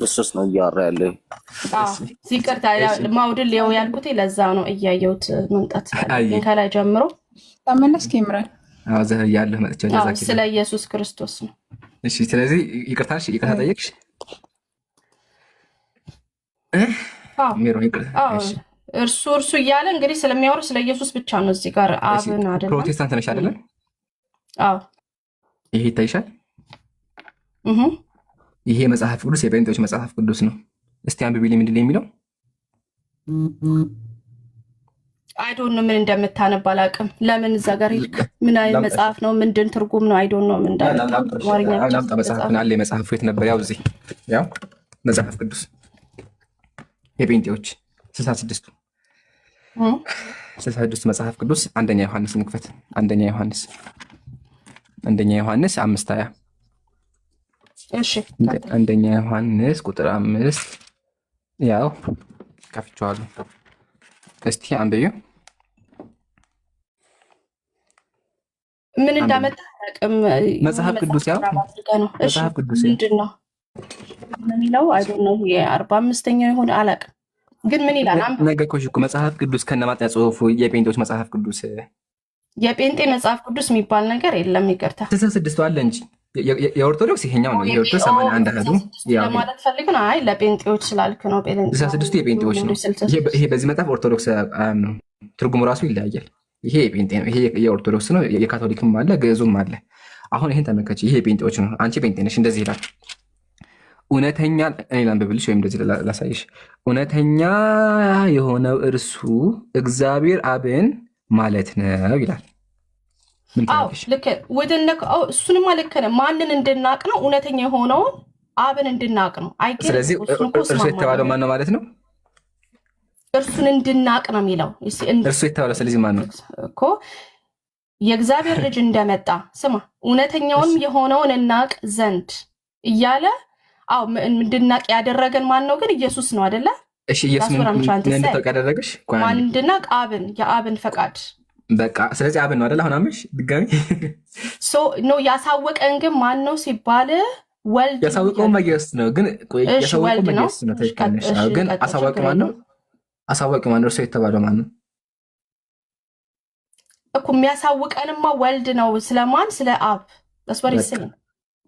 ክርስቶስ ነው እያወራ ያለው። ሲቅርታ ማውድል ሊው ያልኩት ለዛ ነው እያየሁት መምጣት ስላለኝ ከላይ ጀምሮ ተመለስክ ይምራል ያለህ መጥቻለሁ ስለ ኢየሱስ ክርስቶስ ነው። እሺ ስለዚህ ይቅርታ ጠየቅሽ እርሱ እያለ እንግዲህ ስለሚያወራ ስለ ኢየሱስ ብቻ ነው። እዚህ ጋር አብን አይደለም። ፕሮቴስታንት ነሽ አይደለ? አዎ። ይሄ ይታይሻል? ይሄ መጽሐፍ ቅዱስ የጴንጤዎች መጽሐፍ ቅዱስ ነው። እስቲ አንብቢልኝ፣ ምንድን ነው የሚለው? አይዶን ነው ምን እንደምታነብ አላውቅም። ለምን እዛ ጋር ሄድክ? ምን አይነት መጽሐፍ ነው? ምንድን ትርጉም ነው? አይዶን ነው ምን ላምጣ መጽሐፍን አለ። መጽሐፉ የት ነበር? ያው እዚህ ያው መጽሐፍ ቅዱስ የጴንጤዎች 66ቱ 66 መጽሐፍ ቅዱስ አንደኛ ዮሐንስ ንክፈት። አንደኛ ዮሐንስ 5:20 እሺ አንደኛ ዮሐንስ ቁጥር 5 ያው ከፍቼዋለሁ። እስቲ አንብዩ። ምን እንዳመጣ አላውቅም። መጽሐፍ ቅዱስ ያው መጽሐፍ ቅዱስ ምንድን ነው የሚለው? አይዶን ነው የ45ኛው ይሆን አላውቅም፣ ግን ምን ይላል? ነገርኩሽ እኮ መጽሐፍ ቅዱስ ከነማጥያ ጽሑፉ የጴንጤዎች መጽሐፍ ቅዱስ የጴንጤ መጽሐፍ ቅዱስ የሚባል ነገር የለም። ይቅርታ 66 አለ እንጂ የኦርቶዶክስ ይሄኛው ነው። የኦርቶዶክስ 81 አሃዱ ያው ማለት ፈልገን አይ ለጴንጤዎች ስላልክ ነው። ጴንጤ 66 የጴንጤዎች ነው። ይሄ በዚህ መጽሐፍ ኦርቶዶክስ ነው። ትርጉሙ ራሱ ይለያያል። ይሄ የጴንጤ ነው፣ ይሄ የኦርቶዶክስ ነው። የካቶሊክም አለ፣ ግዕዙም አለ። አሁን ይሄን ተመልከች። ይሄ የጴንጤዎች ነው። አንቺ ጴንጤ ነሽ። እንደዚህ ይላል እውነተኛ እኔ ላንብብልሽ ወይም እንደዚህ ላሳይሽ። እውነተኛ የሆነው እርሱ እግዚአብሔር አብን ማለት ነው ይላል። ልክ እሱንማ ልክ ነህ። ማንን እንድናቅ ነው? እውነተኛ የሆነውን አብን እንድናቅ ነው። ስለዚህ እርሱ የተባለው ማን ነው ማለት ነው? እርሱን እንድናቅ ነው የሚለው እርሱ የተባለው። ስለዚህ ማን ነው እኮ የእግዚአብሔር ልጅ እንደመጣ ስማ፣ እውነተኛውንም የሆነውን እናቅ ዘንድ እያለ እንድናቅ ያደረገን ማን ነው? ግን ኢየሱስ ነው አይደለ? እሺ ኢየሱስ ምን እንድታውቅ ያደረገሽ? ማን እንድናቅ? አብን፣ የአብን ፈቃድ በቃ ስለዚህ አብን ነው አይደል? አሁን አምሽ ድጋሚ ነው ያሳወቀን። ግን ማን ነው ሲባል ወልድ ያሳወቀው ኢየሱስ ነው። ግን ያሳወቀው ኢየሱስ ነው። ተሽካነሽ ግን አሳወቀ ማን ነው? አሳወቀ ማን ነው? እርሱ የተባለው ማን ነው እኮ? የሚያሳውቀንማ ወልድ ነው። ስለማን? ስለ አብ ተስወር ይስል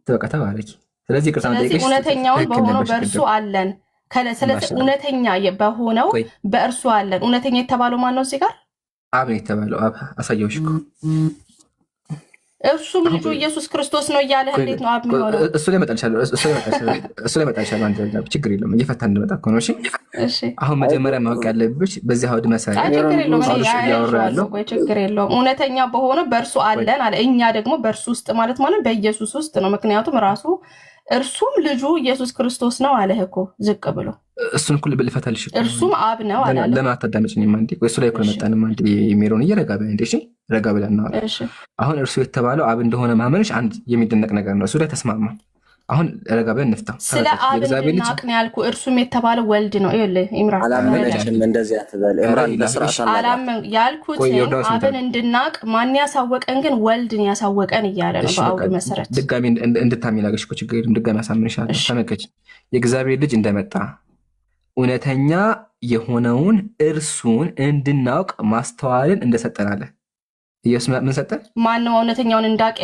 በቃ ተባረኪ። ስለዚህ ይቅርታ ጠይቀሽ እውነተኛውን በሆነው በእርሱ አለን። ስለዚህ እውነተኛ በሆነው በእርሱ አለን። እውነተኛ የተባለው ማን ነው? እዚህ ጋር አብ ነው የተባለው። አብ አሳየውሽ እኮ እርሱም ልጁ ኢየሱስ ክርስቶስ ነው እያለ እንዴት ነው አብ የሚሆነው? እሱ ላይ መጣልሻለሁ። አንተ ችግር የለውም እየፈታን እንደመጣ እኮ ነው። እሺ አሁን መጀመሪያ ማወቅ ያለብሽ በዚህ አውድ መሰረት ችግር የለውም እውነተኛ በሆነው በእርሱ አለን አለ። እኛ ደግሞ በእርሱ ውስጥ ማለት በኢየሱስ ውስጥ ነው። ምክንያቱም ራሱ እርሱም ልጁ ኢየሱስ ክርስቶስ ነው አለህ እኮ ዝቅ ብሎ። እሱን እኮ ልፈታልሽ እኮ እርሱም አብ ነው አለ። ለምን አታዳምጪኝም? አንዴ እሱ ላይ እኮ መጣንም አንዴ የሚሮን እየረጋ በይ እንዴ። እሺ ረጋ ብለን ነው። አሁን እርሱ የተባለው አብ እንደሆነ ማመንሽ አንድ የሚደነቅ ነገር ነው። እሱ ላይ ተስማማ። አሁን ረጋ ብለን እንፍታው። ስለ አብ እንድናቅ ነው ያልኩ። እርሱም የተባለው ወልድ ነው። ይኸውልህ ኢምራን አላመነችም። እንደዚህ አትበል ኢምራን። በስርዓት አላመን ያልኩት አብን እንድናቅ ማን ያሳወቀን? ግን ወልድን ያሳወቀን እያለ ነው በአውድ መሰረት። ድጋሚ እንድታሚናገሽ እኮ ችግር የለም። ድጋሚ አሳምንሻለሁ። ተመከች የእግዚአብሔር ልጅ እንደመጣ እውነተኛ የሆነውን እርሱን እንድናውቅ ማስተዋልን እንደሰጠናለ። ኢየሱስ ምን ሰጠን? ማነው እውነተኛውን እንዳውቅ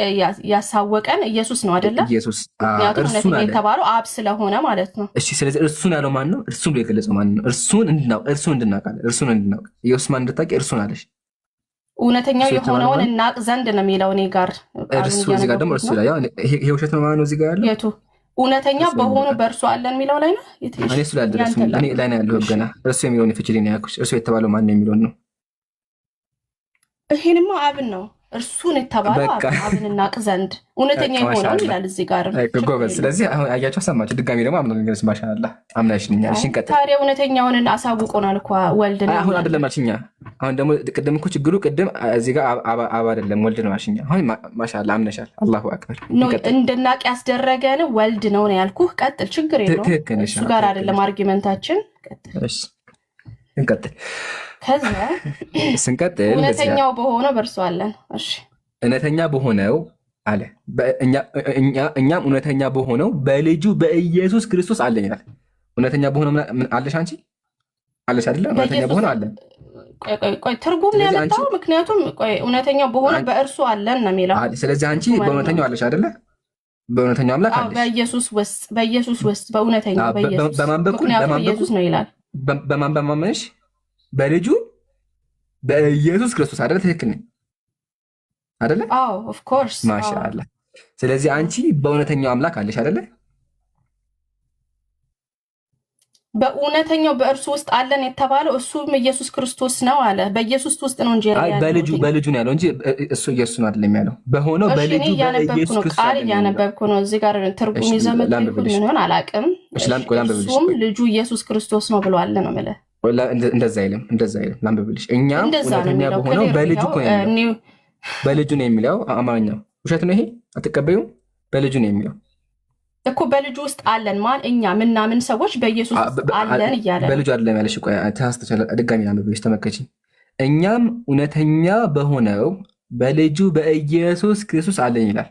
ያሳወቀን? ኢየሱስ ነው አይደለ? ኢየሱስ እውነተኛ የተባለው አብ ስለሆነ ማለት ነው። እሺ ስለዚህ እርሱን ያለው ማን ነው? እርሱን የገለጸው ማን ነው? እርሱን እንድናውቅ እርሱን እንድናውቅ ኢየሱስ ማን እንድታውቂ እርሱን አለሽ። እውነተኛው የሆነውን እናውቅ ዘንድ ነው የሚለው እኔ ጋር። እርሱ እዚህ ጋር ደግሞ እርሱ ላይ ያው ይሄ ውሸት ነው ማለት ነው። እዚህ ጋር ያለው የቱ እውነተኛ በሆነ በእርሱ አለን የሚለው ላይ ነው። እኔ እሱ ላይ አልደረስኩም። እኔ ላይ ነው ያለው ገና። እርሱ የሚለውን ፍቺልኝ ነው ያልኩሽ። እርሱ የተባለው ማን ነው የሚለውን ነው። ይሄንማ አብን ነው እርሱን የተባለው አብን እናቅ ዘንድ እውነተኛ የሆነውን ይላል እዚህ ጋር ጎበዝ። ስለዚህ አሁን አያቸው ሰማችሁ። ድጋሚ ደግሞ አምናሽ ማሻአላ አምናሽኛል። እሺ እንቀጥል። ታዲያ እውነተኛውን አሳውቆናል እኮ ወልድ ነው። አሁን አይደለም አልሽኛ። አሁን ደግሞ ቅድም እኮ ችግሩ ቅድም እዚህ ጋር አብ አይደለም ወልድ ነው አልሽኛ። አሁን ማሻአላ አምነሻል። አላሁ አክበር። እንድናቅ ያስደረገን ወልድ ነው ያልኩህ። ቀጥል፣ ችግር የለውም። እሱ ጋር አይደለም አርጊመንታችን። ቀጥል። እሺ እንቀጥል። ከዛ ስንቀጥል እውነተኛው በሆነው በእርሱ አለን። እሺ እውነተኛ በሆነው አለ እኛም እውነተኛ በሆነው በልጁ በኢየሱስ ክርስቶስ አለን ይላል። እውነተኛ በሆነ አለሽ አንቺ አለሽ አይደለ? እውነተኛ በሆነ አለ። ቆይ ትርጉም ነው ያመጣው። ምክንያቱም እውነተኛው በሆነ በእርሱ አለን ነው የሚለው። ስለዚህ አንቺ በእውነተኛው አለሽ አይደለ? በእውነተኛው አምላክ አለሽ። በኢየሱስ ውስጥ በእውነተኛው በኢየሱስ በማን በኩል ኢየሱስ ነው ይላል። በማን በማመንሽ? በልጁ በኢየሱስ ክርስቶስ አይደለ? ትክክል ነኝ አይደለ? አዎ ኦፍ ኮርስ ማሻአላ። ስለዚህ አንቺ በእውነተኛው አምላክ አለሽ አይደለ? በእውነተኛው በእርሱ ውስጥ አለን የተባለው እሱም ኢየሱስ ክርስቶስ ነው አለ። በኢየሱስ ውስጥ ነው እንጂ ያለው በልጁ ነው ያለው እንጂ እሱ ኢየሱስ ነው አይደለም ያለው። በሆነው በልጁ በኢየሱስ ክርስቶስ ቃል እያነበብኩ ነው። እዚህ ጋር ትርጉም ይዘመት ምን ሆነ አላውቅም። እሱም ልጁ ኢየሱስ ክርስቶስ ነው ብሏል ነው ማለት። እንደዛ አይልም ላንብብልሽ። እኛም እውነተኛ በሆነው በልጁ ነው በልጁ ነው የሚለው አማርኛው ውሸት ነው። ይሄ አትቀበዩም? በልጁ ነው የሚለው እኮ በልጁ ውስጥ አለን ማን እኛ ምናምን ሰዎች በኢየሱስ ውስጥ አለን እያለ በልጁ አይደለም ያለሽ። ቆይ ተሳስተሻል። ድጋሚ ላንብብልሽ ተመከቺ። እኛም እውነተኛ በሆነው በልጁ በኢየሱስ ክርስቶስ አለን ይላል።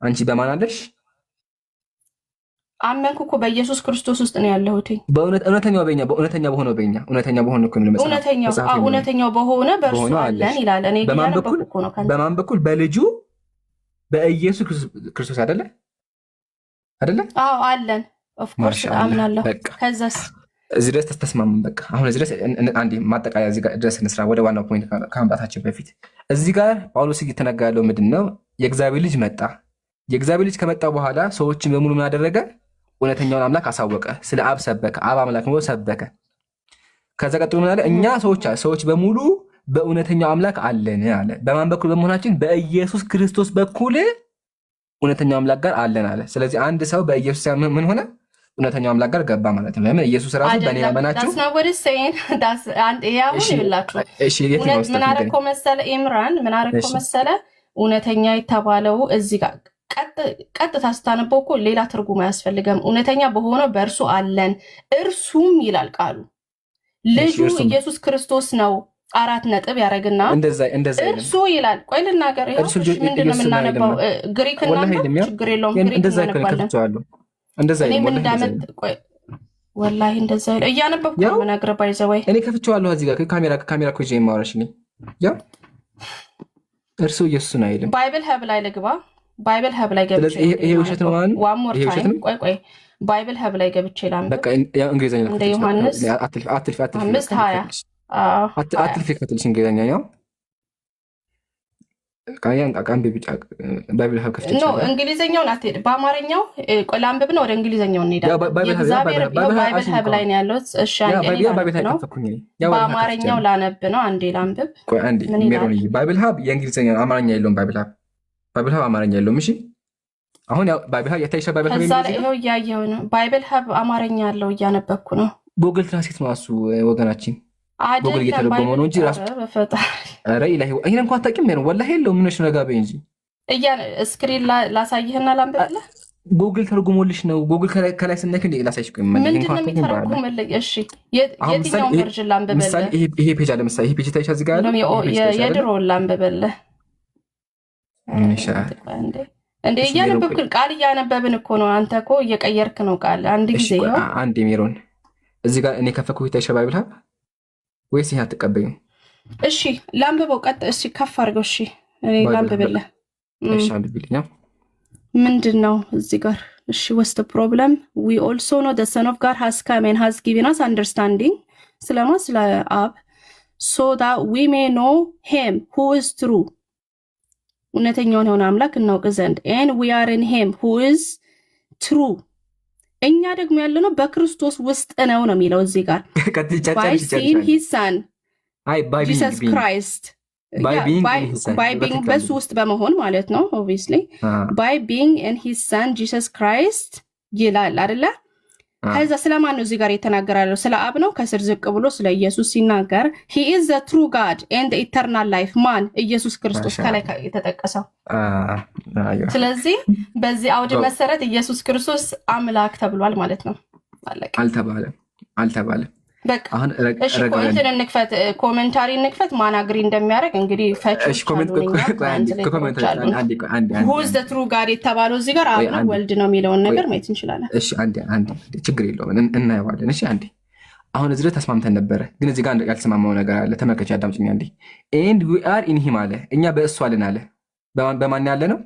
አንቺ በማን አለሽ? አመንኩ እኮ በኢየሱስ ክርስቶስ ውስጥ ነው ያለሁት። በእውነተኛው በእኛ በእውነተኛ በሆነው በእኛ እውነተኛ በሆነው እኮ ነው መጽሐፍ። እውነተኛው በሆነ በእርሱ አለን ይላል። እኔ በማን በኩል? በልጁ በኢየሱስ ክርስቶስ አይደለ? አዎ አለን። ኦፍ ኮርስ አምናለሁ። ከዛስ እዚህ ድረስ ተስማማን። በቃ አሁን እዚህ ድረስ አንዴ ማጠቃለያ እዚህ ጋር ድረስ እንስራ። ወደ ዋናው ፖይንት ከመምጣታችን በፊት እዚህ ጋር ጳውሎስ እየተናገረ ያለው ምንድን ነው? የእግዚአብሔር ልጅ መጣ። የእግዚአብሔር ልጅ ከመጣ በኋላ ሰዎችን በሙሉ ምን አደረገ? እውነተኛውን አምላክ አሳወቀ። ስለ አብ ሰበከ። አብ አምላክ ነው ሰበከ። ከዛ ቀጥሎ ምን አለ? እኛ ሰዎች በሙሉ በእውነተኛው አምላክ አለን አለ። በማን በኩል በመሆናችን? በኢየሱስ ክርስቶስ በኩል እውነተኛው አምላክ ጋር አለን አለ። ስለዚህ አንድ ሰው በኢየሱስ ምን ሆነ? እውነተኛው አምላክ ጋር ገባ ማለት ነው። ለምን? ኢየሱስ ራሱ በእኔ ያመናችሁ ምን አደረገው መሰለ? ኢምራን ምን አደረገው መሰለ? እውነተኛ የተባለው እዚህ ጋር ቀጥታ ስታነበው እኮ ሌላ ትርጉም አያስፈልገም። እውነተኛ በሆነው በእርሱ አለን፣ እርሱም ይላል ቃሉ ልጁ ኢየሱስ ክርስቶስ ነው። 4 ነጥብ ያደረግና እርሱ ይላል። ቆይ ልናገር። ምንድን ነው የምናነባው? ግሪክ እና ችግር የለውም። ግሪክ እናነባለን። ወላሂ እንደዛ እያነበብኩ ነው የምነግርህ። ባይዘወይ እኔ ከፍቼዋለሁ። እዚህ ጋር ካሜራ እኮ ይዤ የማወራሽ እኔ ያው እርሱ ኢየሱስን አይልም። ባይብል ሀብ ላይ ልግባ። ባይብል ሀብ ላይ ገብቼ ይሄ ውሸት ነው ማለት ዋን ሞር ታይም። ቆይ ባይብል ሀብ ላይ ገብቼ ላምብ። በቃ ያው እንግሊዘኛ ነው። እንደ ዮሐንስ 5:20 አትልፊ ከትልሽ እንግሊዘኛ ያው ቃያን ቃን ቢጫ ባይብል ሀብ ከፍቼ ነው። እንግሊዘኛውን አትሄድ። በአማርኛው ቆይ ላምብብ ነው። ወደ እንግሊዘኛው እንሄዳለን። የእግዚአብሔር ባይብል ሀብ ላይ ነው ያለው። እሺ በአማርኛው ላነብ ነው። አንዴ ላምብብ። ቆይ አንዴ ሜሮን ባይብል ሀብ የእንግሊዘኛ አማርኛ የለውም። ባይብል ሀብ አማርኛ የለውም። እሺ አሁን ያው ባይብል ሀብ የታይሻ ባይብል ሀብ ይሄው እያየሁ ነው። ባይብል ሀብ አማርኛ ያለው እያነበብኩ ነው። ጉግል ትራንስሌት ነው እሱ ወገናችን። ጉግል እየተረጎመው ነው እንጂ ራሱ ኧረ ኢላሂ ይሄን እንኳን አታውቂም ነው ወላሂ የለውም። ምንሽ ነው ጋር እንጂ ስክሪን ላሳይህና ላንብብልህ። ጉግል ተርጉሞልሽ ነው። ጉግል ከላይ ስነክ እንዴ ላሳይሽ። ቆይ ምንድን ነው የሚተረጉምልህ? እሺ የትኛውን ቨርዥን ላንብብልህ? ምሳሌ ይሄ ፔጅ አለ። ምሳሌ ይሄ ፔጅ ታይሻ እዚህ ጋር አለ። የድሮውን ላንብብልህ። እንዴ እያነበብክ ቃል እያነበብን እኮ ነው። አንተ እኮ እየቀየርክ ነው ቃል። አንድ ጊዜ ነው አንድ ሜሮን እዚህ ጋር እኔ ከፈኩ ታይሻ ባይብል ሀብ ወይስ ይሄ አትቀበይም? እሺ ላንብበው። ቀጥ እሺ ከፍ አድርገው። እሺ እኔ ላንብብልህ። እሺ አንብብልኝ። ምንድን ነው እዚህ ጋር? እሺ what's the problem? we also know the son of God has come and has given us understanding ስለ አብ so that we may know him who is true እውነተኛውን የሆነ አምላክ እናውቅ ዘንድ and we are in him who is true እኛ ደግሞ ያለነው በክርስቶስ ውስጥ ነው የሚለው እዚህ ጋር by seeing his son Jesus Christ by being በሱ ውስጥ በመሆን ማለት ነው obviously by being in his son Jesus Christ ይላል አይደለ? ከዛ ስለማን ነው እዚህ ጋር የተናገራለው? ስለ አብ ነው። ከስር ዝቅ ብሎ ስለ ኢየሱስ ሲናገር he is the true God and the eternal life ማን? ኢየሱስ ክርስቶስ ከላይ የተጠቀሰው። ስለዚህ በዚህ አውድ መሰረት ኢየሱስ ክርስቶስ አምላክ ተብሏል ማለት ነው። አልተባለም። በቃ እሺ፣ እንትን እንክፈት፣ ኮሜንታሪ እንክፈት። ማን አግሪ እንደሚያደርግ እንግዲህ ፈቾች ሁዝ ዘ ትሩ ጋድ የተባለው እዚህ ጋር አብ ነው ወልድ ነው የሚለውን ነገር ማየት እንችላለን። እሺ አንዴ ችግር የለውም እናየዋለን። እሺ አንዴ አሁን እዚህ ተስማምተን ነበረ፣ ግን እዚህ ጋር ያልተስማማው ነገር አለ። ተመልከች፣ አዳምጪኝ አንዴ። ኤንድ ዊ አር ኢን ሂም አለ፣ እኛ በእሱ አለን አለ። በማን ያለ ነው?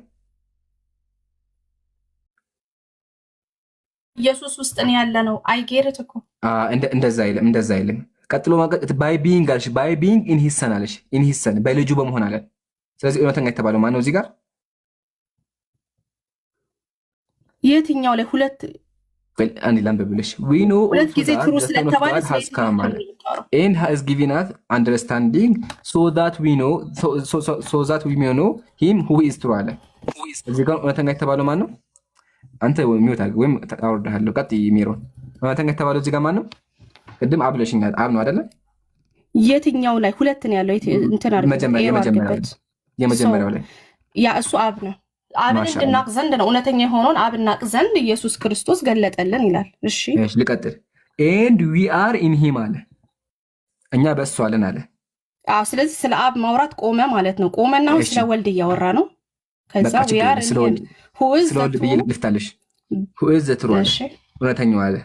ኢየሱስ ውስጥ ነው ያለ ነው። አይጌርት እኮ እንደዛ አይልም። ቀጥሎ ባይ ቢንግ አለሽ፣ ባይ ቢንግ ኢን ሂዝ ሰን አለሽ፣ ኢን ሂዝ ሰን በልጁ በመሆን አለ። ስለዚህ እውነተኛ የተባለው ማን ነው እዚህ ጋር? የትኛው ላይ ሁለት አንድ ላንብብልሽ። ዊ ኖ ሁለት ጊዜ ትሩ ስለተባለ has come and has given us understanding so that we may know him who is true አለ። እዚህ ጋር እውነተኛ የተባለው ማን ነው? አንተ ሚውት አድርግ ወይም አወርድሃለሁ። ቀጥይ ሜሮን። እውነተኛ የተባለው እዚህ ጋር ማን ነው? ቅድም አብ ብለሽኛል። አብ ነው አይደለ? የትኛው ላይ ሁለት ነው ያለው? እንትን አይደል? የመጀመሪያው ላይ ያ እሱ አብ ነው። አብን እንድናቅ ዘንድ ነው እውነተኛ የሆነውን አብ እናቅ ዘንድ ኢየሱስ ክርስቶስ ገለጠልን ይላል። እሺ ልቀጥል። and we are in him አለ፣ እኛ በእሱ አለን አለ። ስለዚህ ስለ አብ ማውራት ቆመ ማለት ነው። ቆመና ስለ ወልድ እያወራ ነው። ከዛ we are in him who is the true እውነተኛው አለ።